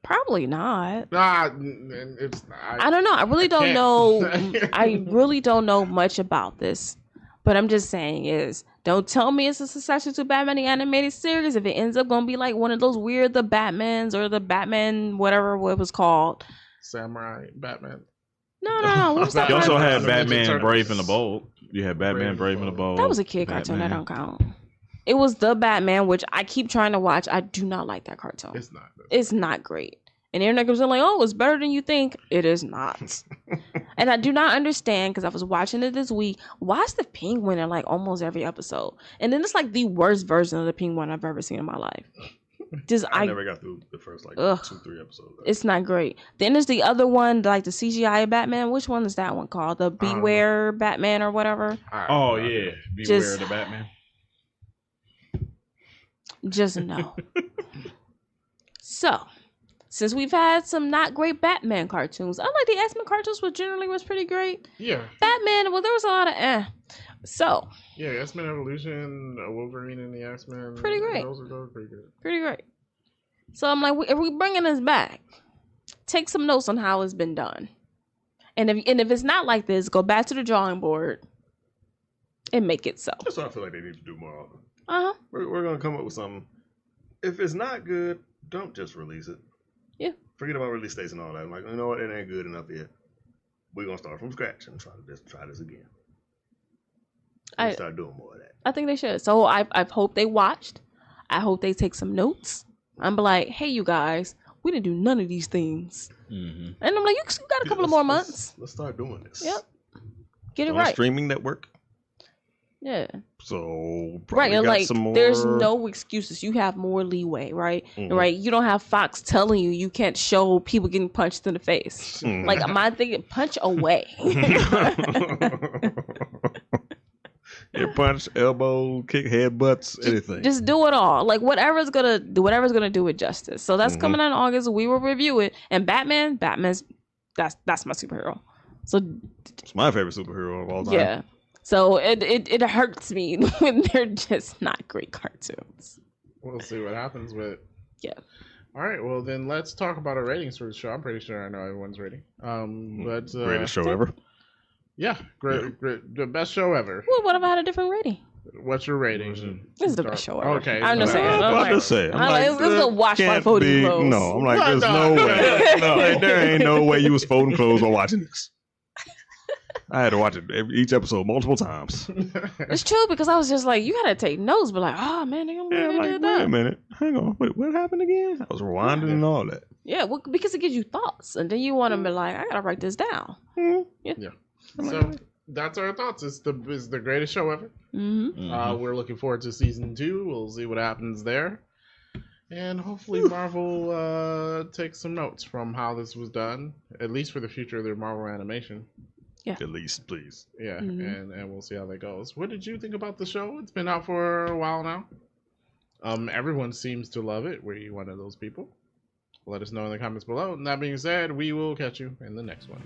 Probably not. Nah, I don't know. I really don't know. I really don't know much about this. But I'm just saying don't tell me it's a successor to Batman the Animated Series if it ends up going to be like one of those weird The Batmans or the Batman whatever it was called. Samurai Batman. No. What was that? You also had Batman Brave and the Bold. You had Batman Brave and the Bold. That was a kid cartoon. That don't count. It was The Batman, which I keep trying to watch. I do not like that cartoon. It's not. It's not great. And the internet comes in like, oh, it's better than you think. It is not. And I do not understand, because I was watching it this week, why is the Penguin in like almost every episode? And then it's like the worst version of the Penguin I've ever seen in my life. I never got through the first 2-3 episodes. It's not great. Then there's the other one, like the CGI Batman. Which one is that one called? The Beware Batman or whatever? Oh, yeah. Beware the Batman. Just no. So, since we've had some not great Batman cartoons, unlike the X-Men cartoons, which generally was pretty great. Yeah. Batman, well, there was a lot of So. Yeah, X-Men Evolution, Wolverine and the X-Men. Pretty great. Those are pretty good. Pretty great. So I'm like, if we bringing this back, take some notes on how it's been done. And if it's not like this, go back to the drawing board and make it so. That's what I feel like they need to do more often. Uh-huh. We're going to come up with something. If it's not good, don't just release it. Yeah. Forget about release dates and all that. I'm like, you know what? It ain't good enough yet. We're going to start from scratch and try this again. Start doing more of that. I think they should. So I hope they watched. I hope they take some notes. I'm like, hey, you guys, we didn't do none of these things. Mm-hmm. And I'm like, you got a couple of more months. Let's start doing this. Yep. Get it on right. A streaming network. Yeah. So right, and like there's no excuses. You have more leeway, right? Mm-hmm. Right. You don't have Fox telling you can't show people getting punched in the face. Mm-hmm. Like my thing, punch away. Yeah, punch, elbow, kick, headbutts, anything. Just do it all. Like whatever's gonna do it justice. So that's coming out in August. We will review it. And Batman's that's my superhero. So it's my favorite superhero of all time. Yeah. So it hurts me when they're just not great cartoons. We'll see what happens with. Yeah. All right. Well, then let's talk about our ratings for the show. I'm pretty sure I know everyone's rating. But greatest show ever. Yeah, great, the best show ever. Well, what if I had a different rating? What's your rating? This is the best show ever. Okay. I'm just saying. I'm just saying. This is a wash my folding clothes. No, I'm like, there's no way. No, there ain't no way you was folding clothes while watching this. I had to watch it each episode multiple times. It's true because I was just like, you gotta take notes, but like, oh man, they did that. Wait a minute, hang on, wait, what happened again? I was rewinding and all that. Yeah, well, because it gives you thoughts, and then you want to be like, I gotta write this down. Yeah. So that's our thoughts. It's the greatest show ever. Mm-hmm. We're looking forward to season 2. We'll see what happens there, and hopefully Marvel takes some notes from how this was done, at least for the future of their Marvel animation. Yeah. At least, please. Yeah, and we'll see how that goes. What did you think about the show? It's been out for a while now. Everyone seems to love it. Were you one of those people? Let us know in the comments below. And that being said, we will catch you in the next one.